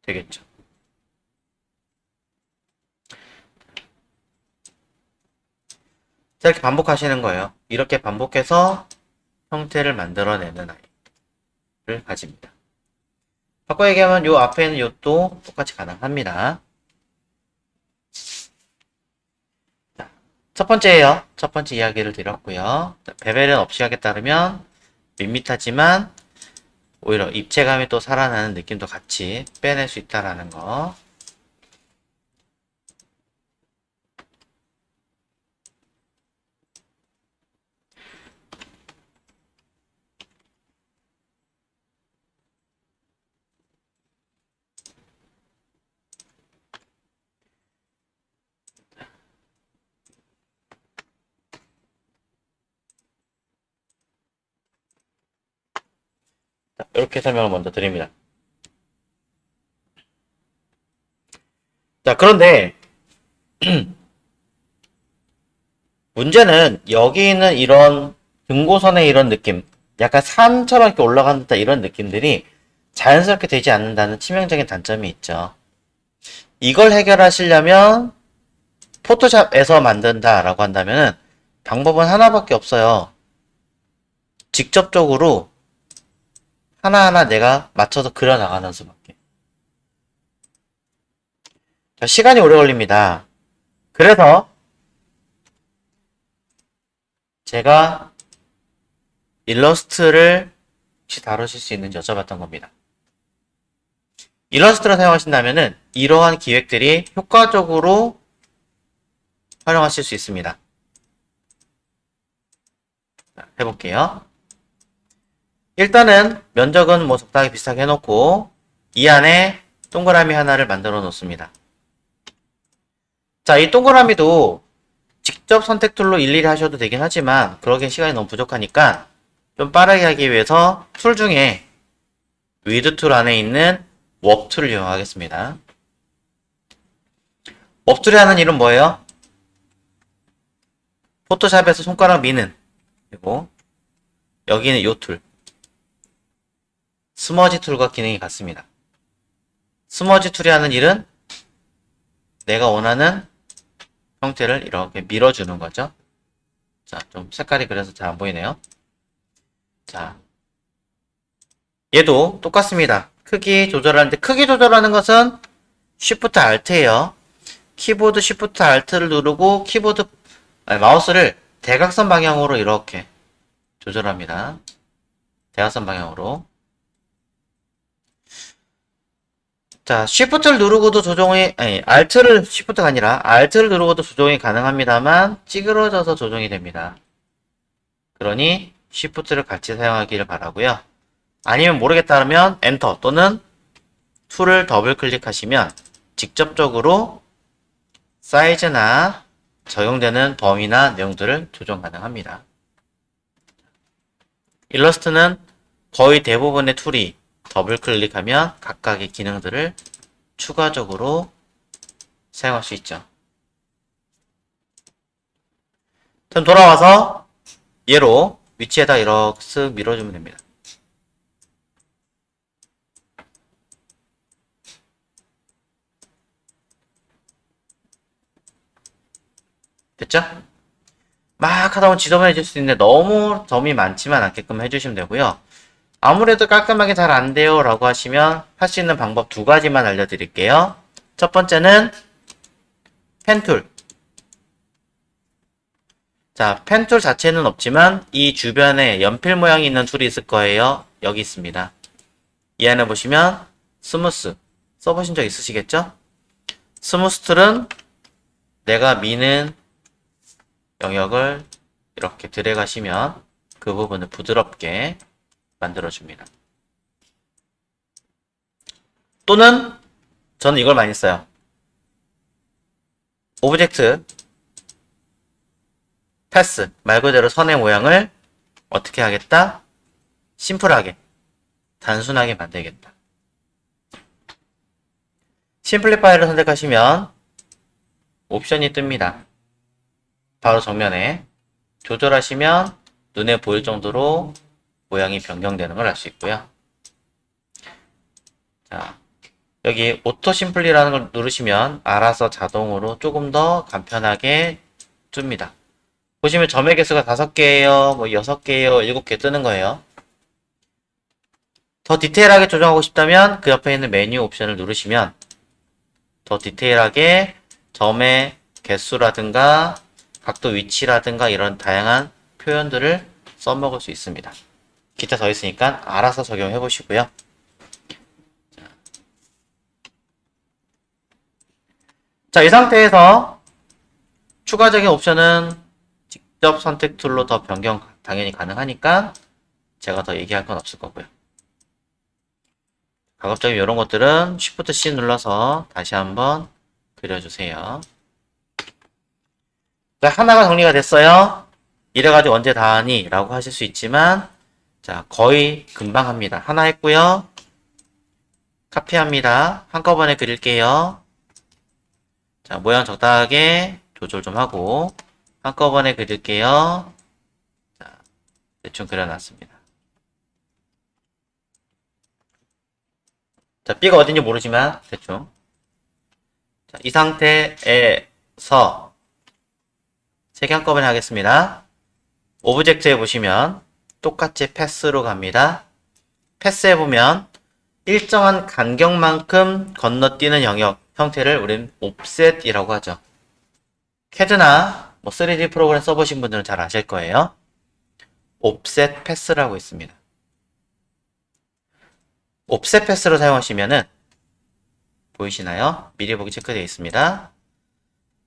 되겠죠. 자, 이렇게 반복하시는 거예요. 이렇게 반복해서 형태를 만들어내는 아이를 가집니다. 바꿔 얘기하면 요 앞에 있는 요도 똑같이 가능합니다. 자, 첫 번째예요. 첫 번째 이야기를 드렸고요. 베벨은 없이 하게 따르면 밋밋하지만 오히려 입체감이 또 살아나는 느낌도 같이 빼낼 수 있다라는 거. 자, 이렇게 설명을 먼저 드립니다. 자, 그런데 문제는 여기 있는 이런 등고선의 이런 느낌, 약간 산처럼 이렇게 올라가는 듯한 이런 느낌들이 자연스럽게 되지 않는다는 치명적인 단점이 있죠. 이걸 해결하시려면 포토샵에서 만든다라고 한다면 방법은 하나밖에 없어요. 직접적으로 하나하나 내가 맞춰서 그려나가는 수밖에. 자, 시간이 오래 걸립니다. 그래서 제가 일러스트를 혹시 다루실 수 있는지 여쭤봤던 겁니다. 일러스트를 사용하신다면 이러한 기획들이 효과적으로 활용하실 수 있습니다. 자, 해볼게요. 일단은 면적은 뭐 적당히 비슷하게 해놓고 이 안에 동그라미 하나를 만들어 놓습니다. 자, 이 동그라미도 직접 선택 툴로 일일이 하셔도 되긴 하지만 그러기엔 시간이 너무 부족하니까 좀 빠르게 하기 위해서 툴 중에 위드 툴 안에 있는 웍 툴을 이용하겠습니다. 웍 툴이 하는 일은 뭐예요? 포토샵에서 손가락 미는, 그리고 여기는 이 툴 스머지 툴과 기능이 같습니다. 스머지 툴이 하는 일은 내가 원하는 형태를 이렇게 밀어주는 거죠. 자, 좀 색깔이 그래서 잘 안 보이네요. 자, 얘도 똑같습니다. 크기 조절하는데 크기 조절하는 것은 Shift Alt예요. 키보드 Shift Alt를 누르고 마우스를 대각선 방향으로 이렇게 조절합니다. 대각선 방향으로. 자, Shift를 누르고도 조정이, 아니, Shift가 아니라 Alt를 누르고도 조정이 가능합니다만 찌그러져서 조정이 됩니다. 그러니 Shift를 같이 사용하기를 바라고요. 아니면 모르겠다 하면 엔터 또는 툴을 더블 클릭하시면 직접적으로 사이즈나 적용되는 범위나 내용들을 조정 가능합니다. 일러스트는 거의 대부분의 툴이 더블 클릭하면 각각의 기능들을 추가적으로 사용할 수 있죠. 그럼 돌아와서 얘로 위치에다 이렇게 쓱 밀어주면 됩니다. 됐죠? 막 하다 보면 지저분해질 수 있는데 너무 점이 많지만 않게끔 해주시면 되고요. 아무래도 깔끔하게 잘 안 돼요 라고 하시면 할 수 있는 방법 두 가지만 알려드릴게요. 첫 번째는 펜툴. 자, 펜툴 자체는 없지만 이 주변에 연필 모양이 있는 툴이 있을 거예요. 여기 있습니다. 이 안에 보시면 스무스 써보신 적 있으시겠죠? 스무스 툴은 내가 미는 영역을 이렇게 드래그하시면 그 부분을 부드럽게 만들어줍니다. 또는 저는 이걸 많이 써요. 오브젝트 패스 말 그대로 선의 모양을 어떻게 하겠다? 심플하게 단순하게 만들겠다. 심플리파이를 선택하시면 옵션이 뜹니다. 바로 정면에 조절하시면 눈에 보일 정도로 모양이 변경되는 걸 알 수 있고요. 자, 여기 오토 심플리라는 걸 누르시면 알아서 자동으로 조금 더 간편하게 줍니다. 보시면 점의 개수가 5개예요, 뭐 6개예요, 7개 뜨는 거예요. 더 디테일하게 조정하고 싶다면 그 옆에 있는 메뉴 옵션을 누르시면 더 디테일하게 점의 개수라든가 각도 위치라든가 이런 다양한 표현들을 써먹을 수 있습니다. 기타 더 있으니까 알아서 적용해 보시고요. 자, 이 상태에서 추가적인 옵션은 직접 선택 툴로 더 변경 당연히 가능하니까 제가 더 얘기할 건 없을 거고요. 가급적이면 이런 것들은 Shift C 눌러서 다시 한번 그려주세요. 자, 하나가 정리가 됐어요. 이래가지고 언제 다 하니? 라고 하실 수 있지만 자, 거의 금방 합니다. 하나 했고요. 카피합니다. 한꺼번에 그릴게요. 자, 모양 적당하게 조절 좀 하고 한꺼번에 그릴게요. 자, 대충 그려놨습니다. 자, B가 어딘지 모르지만 대충. 자, 이 상태에서 3개 한꺼번에 하겠습니다. 오브젝트에 보시면 똑같이 패스로 갑니다. 패스해 보면 일정한 간격만큼 건너뛰는 영역 형태를 우린 옵셋이라고 하죠. CAD나 뭐 3D 프로그램 써보신 분들은 잘 아실 거예요. 옵셋 패스라고 있습니다. 옵셋 패스로 사용하시면은 보이시나요? 미리 보기 체크되어 있습니다.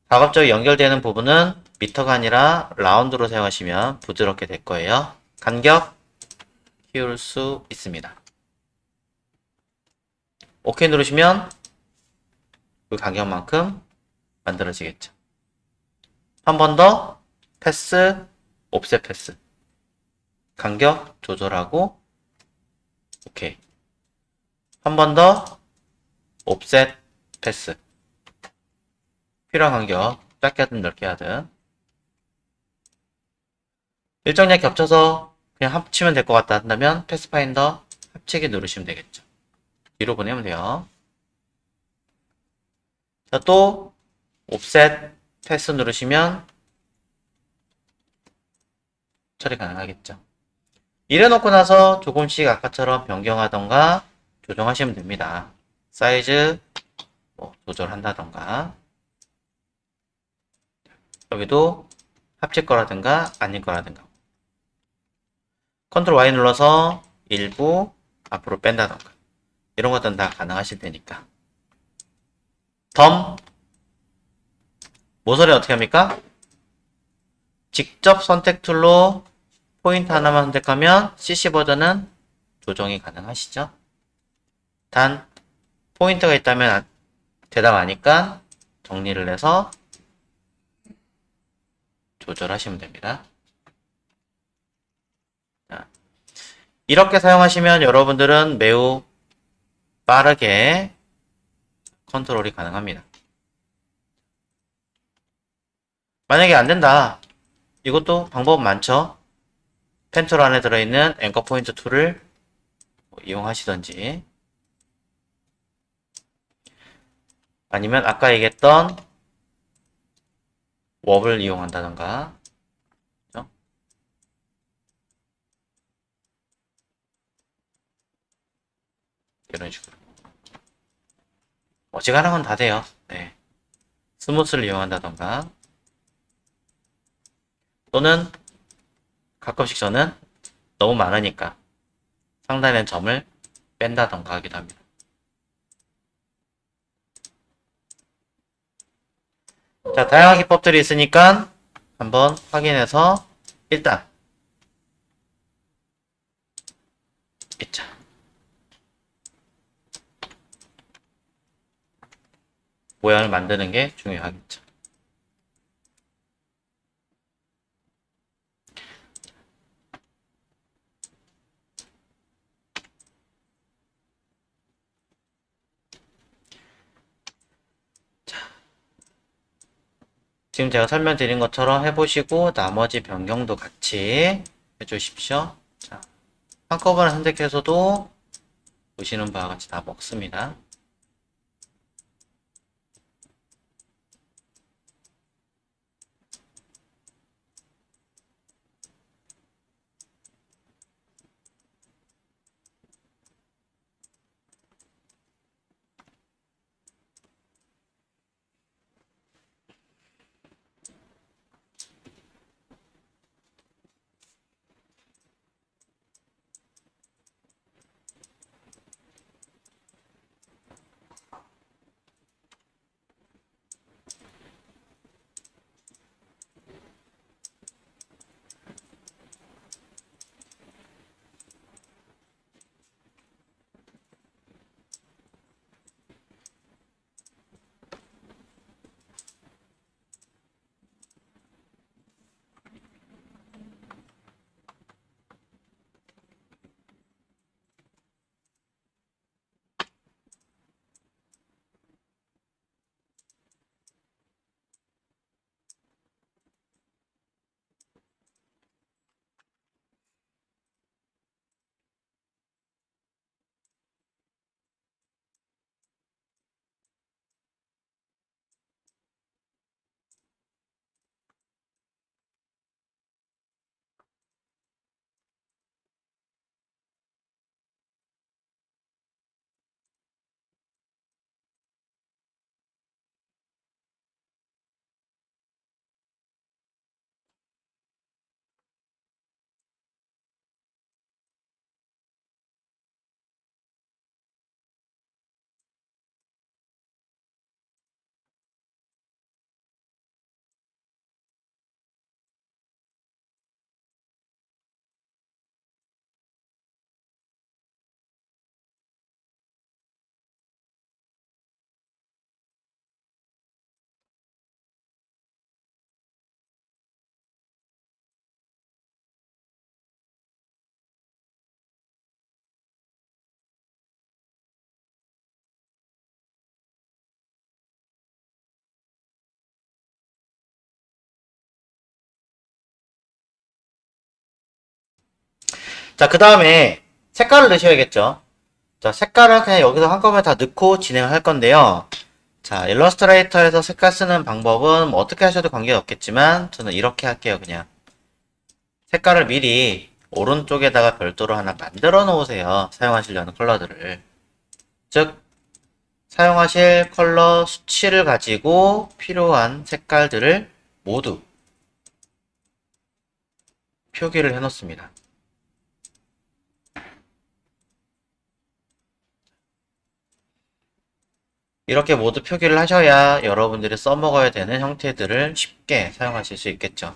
가급적 연결되는 부분은 미터가 아니라 라운드로 사용하시면 부드럽게 될 거예요. 간격 키울 수 있습니다. OK 누르시면 그 간격만큼 만들어지겠죠. 한 번 더 패스, 옵셋 패스. 간격 조절하고 OK. 한 번 더 옵셋 패스. 필요한 간격 짧게 하든 넓게 하든 일정량 겹쳐서 그냥 합치면 될 것 같다 한다면 패스파인더 합치기 누르시면 되겠죠. 뒤로 보내면 돼요. 자, 또 옵셋 패스 누르시면 처리 가능하겠죠. 이래놓고 나서 조금씩 아까처럼 변경하던가 조정하시면 됩니다. 사이즈 뭐 조절한다던가 여기도 합칠 거라든가 아닐 거라든가 컨트롤 Y 눌러서 일부 앞으로 뺀다던가 이런 것들은 다 가능하실 테니까. 덤 모서리 어떻게 합니까? 직접 선택 툴로 포인트 하나만 선택하면 CC 버전은 조정이 가능하시죠. 단 포인트가 있다면 대답 아니까 정리를 해서 조절하시면 됩니다. 자, 이렇게 사용하시면 여러분들은 매우 빠르게 컨트롤이 가능합니다. 만약에 안된다. 이것도 방법 많죠. 펜툴 안에 들어있는 앵커 포인트 툴을 이용하시던지 아니면 아까 얘기했던 웍을 이용한다던가 이런 식으로 어지간한 건 다 돼요. 네. 스무스를 이용한다던가 또는 가끔씩 저는 너무 많으니까 상단의 점을 뺀다던가 하기도 합니다. 자, 다양한 기법들이 있으니까 한번 확인해서 일단 있자. 모양을 만드는 게 중요하겠죠. 지금 제가 설명드린 것처럼 해보시고 나머지 변경도 같이 해주십시오. 자, 한꺼번에 선택해서도 보시는 바와 같이 다 먹습니다. 자, 그 다음에 색깔을 넣으셔야겠죠. 자, 색깔은 그냥 여기서 한꺼번에 다 넣고 진행할 건데요. 자, 일러스트레이터에서 색깔 쓰는 방법은 뭐 어떻게 하셔도 관계없겠지만 저는 이렇게 할게요. 그냥 색깔을 미리 오른쪽에다가 별도로 하나 만들어 놓으세요. 사용하시려는 컬러들을. 즉 사용하실 컬러 수치를 가지고 필요한 색깔들을 모두 표기를 해 놓습니다. 이렇게 모두 표기를 하셔야 여러분들이 써먹어야 되는 형태들을 쉽게 사용하실 수 있겠죠.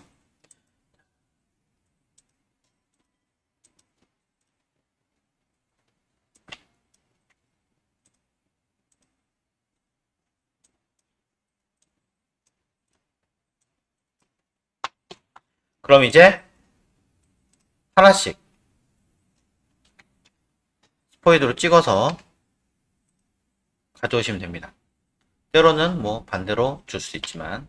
그럼 이제 하나씩 스포이드로 찍어서 가져오시면 됩니다. 때로는 뭐 반대로 줄 수 있지만.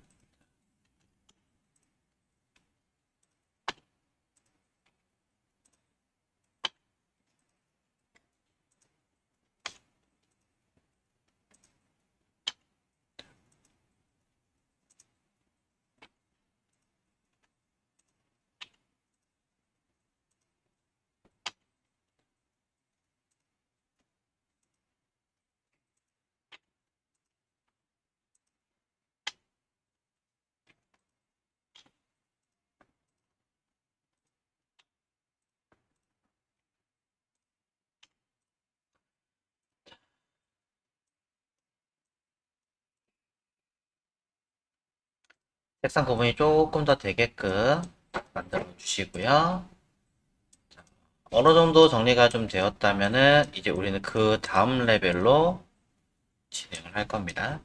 색상 구분이 조금 더 되게끔 만들어 주시고요. 어느 정도 정리가 좀 되었다면은 이제 우리는 그 다음 레벨로 진행을 할 겁니다.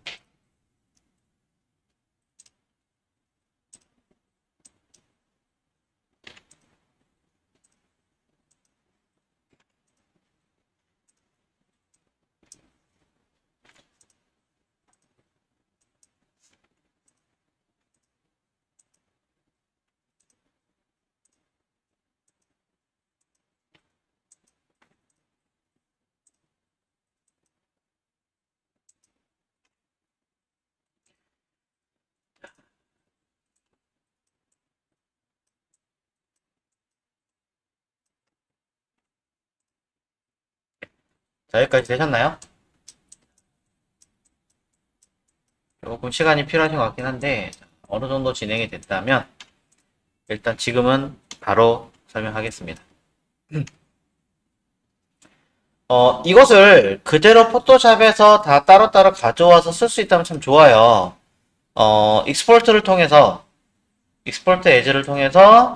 자, 여기까지 되셨나요? 조금 시간이 필요하신 것 같긴 한데 어느 정도 진행이 됐다면 일단 지금은 바로 설명하겠습니다. 이것을 그대로 포토샵에서 다 따로따로 가져와서 쓸 수 있다면 참 좋아요. 익스포트를 통해서 익스포트 에즈를 통해서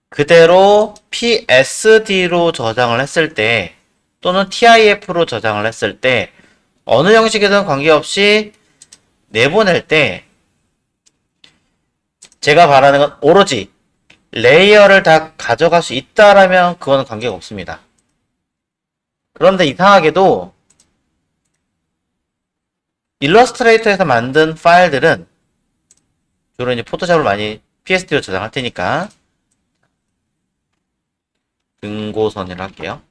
그대로 PSD로 저장을 했을 때 또는 TIF로 저장을 했을 때 어느 형식이든 관계없이 내보낼 때 제가 바라는 건 오로지 레이어를 다 가져갈 수 있다라면 그거는 관계가 없습니다. 그런데 이상하게도 일러스트레이터에서 만든 파일들은 주로 이제 포토샵을 많이 PSD로 저장할 테니까 등고선을 할게요.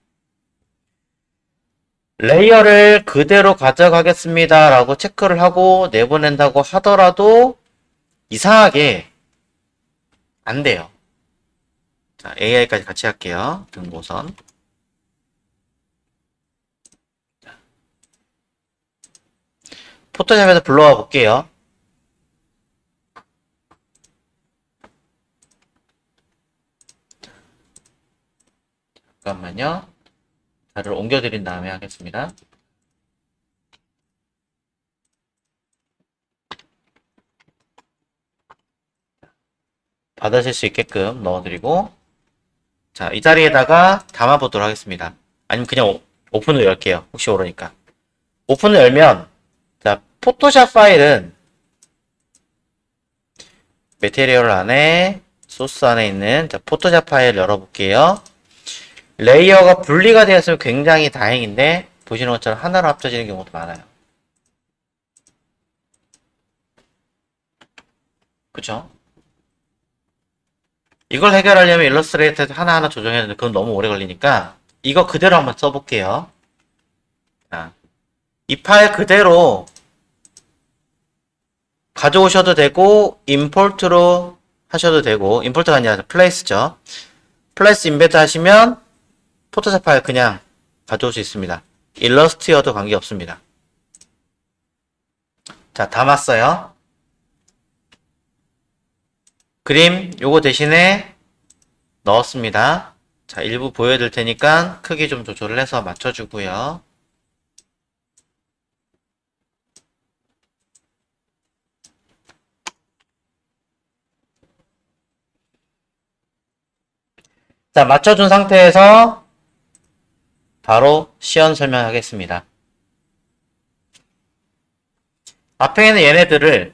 레이어를 그대로 가져가겠습니다 라고 체크를 하고 내보낸다고 하더라도 이상하게 안 돼요. 자, AI까지 같이 할게요. 등고선. 포토샵에서 불러와 볼게요. 잠깐만요. 자료를 옮겨드린 다음에 하겠습니다. 받으실 수 있게끔 넣어드리고 자, 이 자리에다가 담아보도록 하겠습니다. 아니면 그냥 오픈을 열게요. 혹시 모르니까. 오픈을 열면 자, 포토샵 파일은 매테리얼 안에 소스 안에 있는 자, 포토샵 파일 열어볼게요. 레이어가 분리가 되었으면 굉장히 다행인데 보시는 것처럼 하나로 합쳐지는 경우도 많아요. 그쵸? 이걸 해결하려면 일러스트레이터에서 하나하나 조정해야 되는데 그건 너무 오래 걸리니까 이거 그대로 한번 써볼게요. 자, 이 파일 그대로 가져오셔도 되고 임포트로 하셔도 되고 임포트가 아니라 플레이스죠. 플레이스 임베드 하시면 포토샵 파일 그냥 가져올 수 있습니다. 일러스트여도 관계없습니다. 자, 담았어요. 그림 요거 대신에 넣었습니다. 자, 일부 보여드릴 테니까 크기 좀 조절을 해서 맞춰주고요. 자, 맞춰준 상태에서 바로 시연 설명하겠습니다. 앞에 있는 얘네들을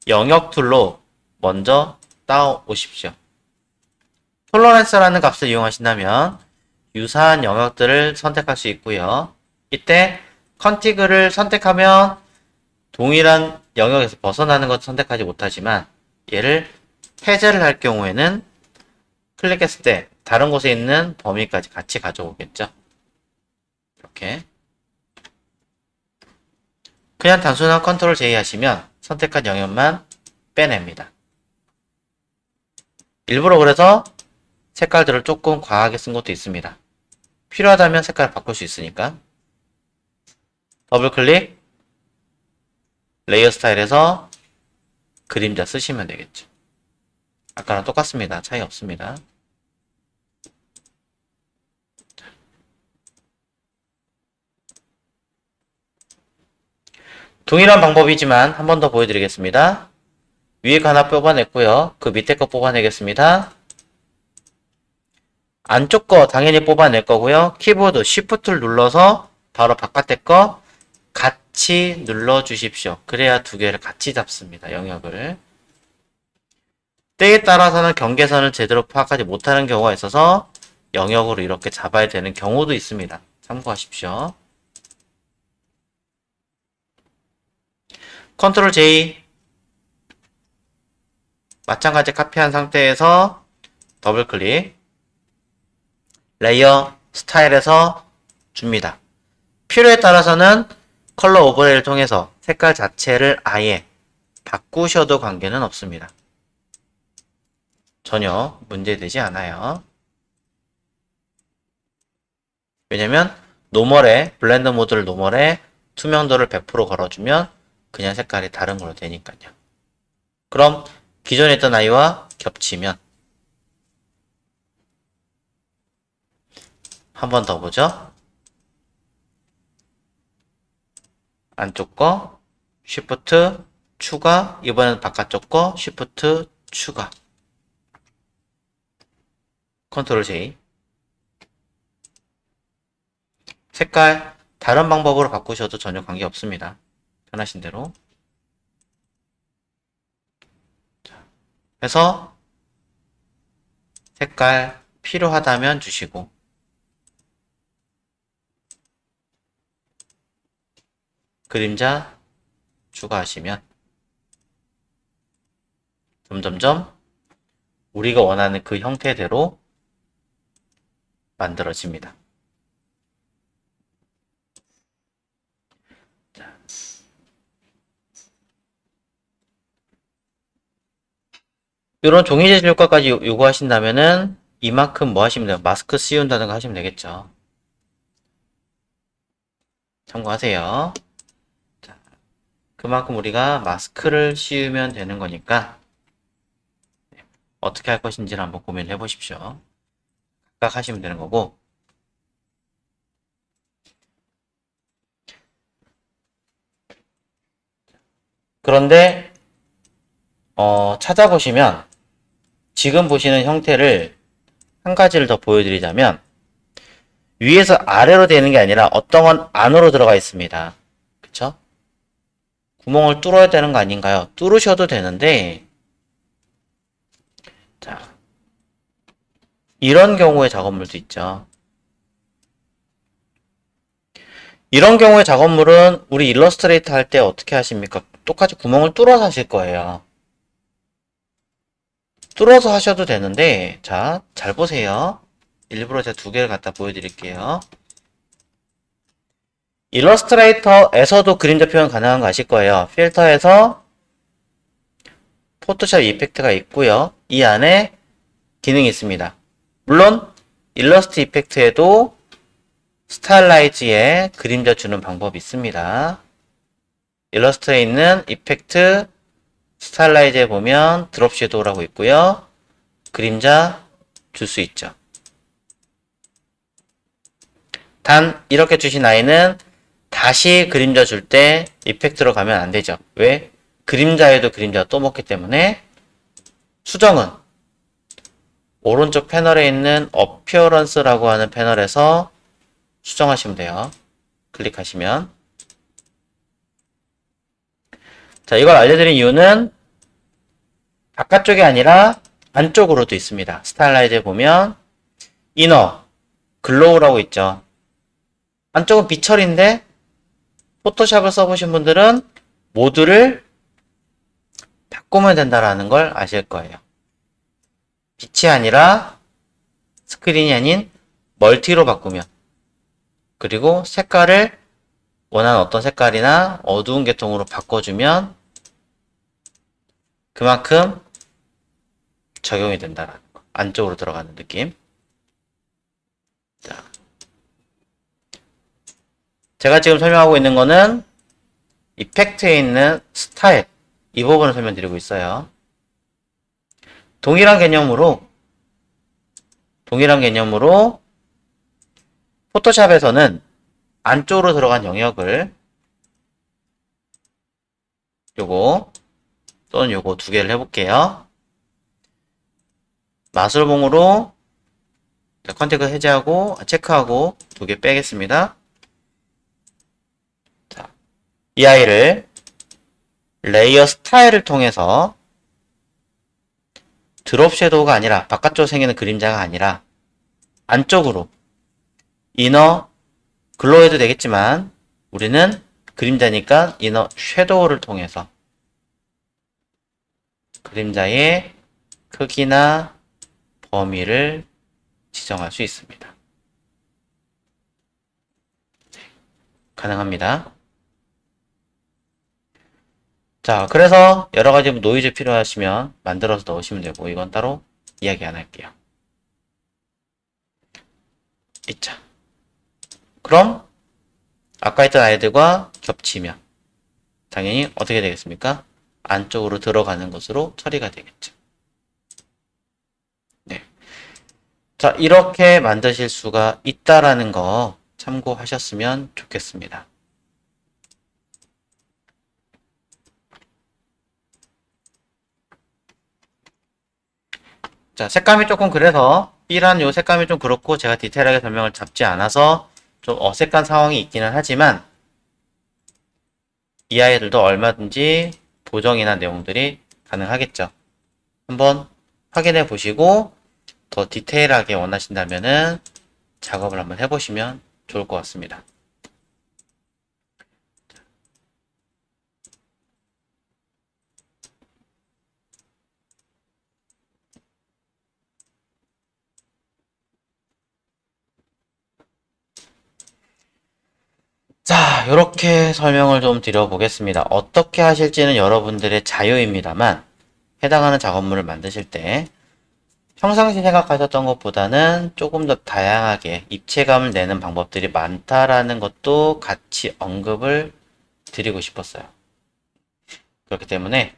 영역 툴로 먼저 따오십시오. 톨러런스라는 값을 이용하신다면 유사한 영역들을 선택할 수 있고요. 이때 컨티그를 선택하면 동일한 영역에서 벗어나는 것을 선택하지 못하지만 얘를 해제를 할 경우에는 클릭했을 때 다른 곳에 있는 범위까지 같이 가져오겠죠. 이렇게 그냥 단순한 컨트롤 J 하시면 선택한 영역만 빼냅니다. 일부러 그래서 색깔들을 조금 과하게 쓴 것도 있습니다. 필요하다면 색깔을 바꿀 수 있으니까. 더블 클릭, 레이어 스타일에서 그림자 쓰시면 되겠죠. 아까랑 똑같습니다. 차이 없습니다. 동일한 방법이지만 한 번 더 보여드리겠습니다. 위에 거 하나 뽑아냈고요. 그 밑에 거 뽑아내겠습니다. 안쪽 거 당연히 뽑아낼 거고요. 키보드 Shift를 눌러서 바로 바깥에 거 같이 눌러주십시오. 그래야 두 개를 같이 잡습니다. 영역을. 때에 따라서는 경계선을 제대로 파악하지 못하는 경우가 있어서 영역으로 이렇게 잡아야 되는 경우도 있습니다. 참고하십시오. 컨트롤 J 마찬가지 카피한 상태에서 더블 클릭 레이어 스타일에서 줍니다. 필요에 따라서는 컬러 오버레이를 통해서 색깔 자체를 아예 바꾸셔도 관계는 없습니다. 전혀 문제되지 않아요. 왜냐면 노멀에 블렌드 모드를 노멀에 투명도를 100% 걸어주면 그냥 색깔이 다른 걸로 되니까요. 그럼 기존에 있던 아이와 겹치면 한 번 더 보죠. 안쪽 거 Shift 추가, 이번에는 바깥쪽 거 Shift 추가, 컨트롤 J. 색깔 다른 방법으로 바꾸셔도 전혀 관계 없습니다. 편하신 대로. 해서 색깔 필요하다면 주시고 그림자 추가하시면 점점점 우리가 원하는 그 형태대로 만들어집니다. 이런 종이 재질 효과까지 요구하신다면은 이만큼 뭐 하시면 돼요? 마스크 씌운다든가 하시면 되겠죠. 참고하세요. 자, 그만큼 우리가 마스크를 씌우면 되는 거니까 어떻게 할 것인지를 한번 고민해 보십시오. 각각 하시면 되는 거고. 그런데 찾아보시면 지금 보시는 형태를 한 가지를 더 보여드리자면 위에서 아래로 되는 게 아니라 어떤 건 안으로 들어가 있습니다. 그쵸? 구멍을 뚫어야 되는 거 아닌가요? 뚫으셔도 되는데 자, 이런 경우의 작업물도 있죠. 이런 경우의 작업물은 우리 일러스트레이터 할 때 어떻게 하십니까? 똑같이 구멍을 뚫어서 하실 거예요. 뚫어서 하셔도 되는데 자, 잘 보세요. 일부러 제가 두 개를 갖다 보여드릴게요. 일러스트레이터에서도 그림자 표현 가능한 거 아실 거예요. 필터에서 포토샵 이펙트가 있고요. 이 안에 기능이 있습니다. 물론 일러스트 이펙트에도 스타일라이즈에 그림자 주는 방법이 있습니다. 일러스트에 있는 이펙트 스타일라이즈에 보면 드롭 섀도우라고 있고요. 그림자 줄 수 있죠. 단 이렇게 주신 아이는 다시 그림자 줄 때 이펙트로 가면 안 되죠. 왜? 그림자에도 그림자가 또 먹기 때문에 수정은 오른쪽 패널에 있는 어피어런스라고 하는 패널에서 수정하시면 돼요. 클릭하시면. 자, 이걸 알려드린 이유는 바깥쪽이 아니라 안쪽으로도 있습니다. 스타일라이즈에 보면 이너, 글로우라고 있죠. 안쪽은 비철인데 포토샵을 써보신 분들은 모드를 바꾸면 된다라는 걸 아실 거예요. 빛이 아니라 스크린이 아닌 멀티로 바꾸면, 그리고 색깔을 원하는 어떤 색깔이나 어두운 계통으로 바꿔주면 그만큼 적용이 된다라는 거. 안쪽으로 들어가는 느낌. 자, 제가 지금 설명하고 있는 거는 이펙트에 있는 스타일, 이 부분을 설명드리고 있어요. 동일한 개념으로 포토샵에서는 안쪽으로 들어간 영역을 요거 또는 요거 두 개를 해볼게요. 마술봉으로 컨택을 해제하고 체크하고 두 개 빼겠습니다. 자, 이 아이를 레이어 스타일을 통해서 드롭 섀도우가 아니라 바깥쪽으로 생기는 그림자가 아니라 안쪽으로 이너 글로우 해도 되겠지만 우리는 그림자니까 이너 섀도우를 통해서 그림자의 크기나 범위를 지정할 수 있습니다. 가능합니다. 자, 그래서 여러가지 노이즈 필요하시면 만들어서 넣으시면 되고 이건 따로 이야기 안 할게요. 있자. 그럼 아까 했던 아이들과 겹치면 당연히 어떻게 되겠습니까? 안쪽으로 들어가는 것으로 처리가 되겠죠. 네. 자, 이렇게 만드실 수가 있다라는 거 참고하셨으면 좋겠습니다. 자, 색감이 조금 그래서 B란 요 색감이 좀 그렇고 제가 디테일하게 설명을 잡지 않아서 좀 어색한 상황이 있기는 하지만 이 아이들도 얼마든지 보정이나 내용들이 가능하겠죠. 한번 확인해 보시고 더 디테일하게 원하신다면은 작업을 한번 해보시면 좋을 것 같습니다. 자, 이렇게 설명을 좀 드려보겠습니다. 어떻게 하실지는 여러분들의 자유입니다만 해당하는 작업물을 만드실 때 평상시 생각하셨던 것보다는 조금 더 다양하게 입체감을 내는 방법들이 많다라는 것도 같이 언급을 드리고 싶었어요. 그렇기 때문에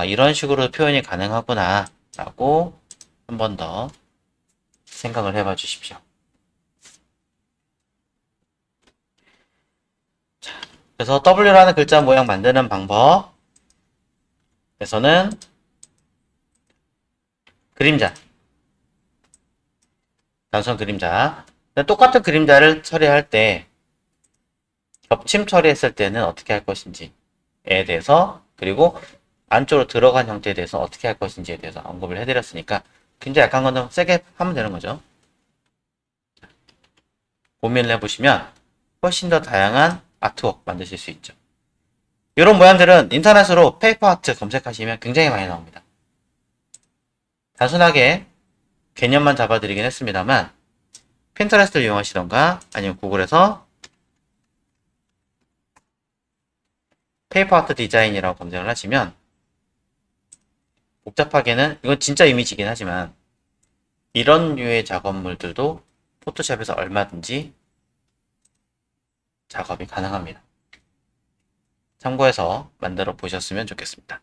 이런 식으로 표현이 가능하구나 라고 한 번 더 생각을 해봐 주십시오. 그래서 W라는 글자 모양 만드는 방법에서는 그림자, 단순 그림자. 똑같은 그림자를 처리할 때 겹침 처리했을 때는 어떻게 할 것인지에 대해서, 그리고 안쪽으로 들어간 형태에 대해서 어떻게 할 것인지에 대해서 언급을 해드렸으니까 굉장히 약한 거는 세게 하면 되는 거죠. 고민을 해보시면 훨씬 더 다양한 아트웍 만드실 수 있죠. 이런 모양들은 인터넷으로 페이퍼 아트 검색하시면 굉장히 많이 나옵니다. 단순하게 개념만 잡아드리긴 했습니다만 핀터레스트를 이용하시던가 아니면 구글에서 페이퍼 아트 디자인이라고 검색을 하시면 복잡하게는 이건 진짜 이미지이긴 하지만 이런 류의 작업물들도 포토샵에서 얼마든지 작업이 가능합니다. 참고해서 만들어 보셨으면 좋겠습니다.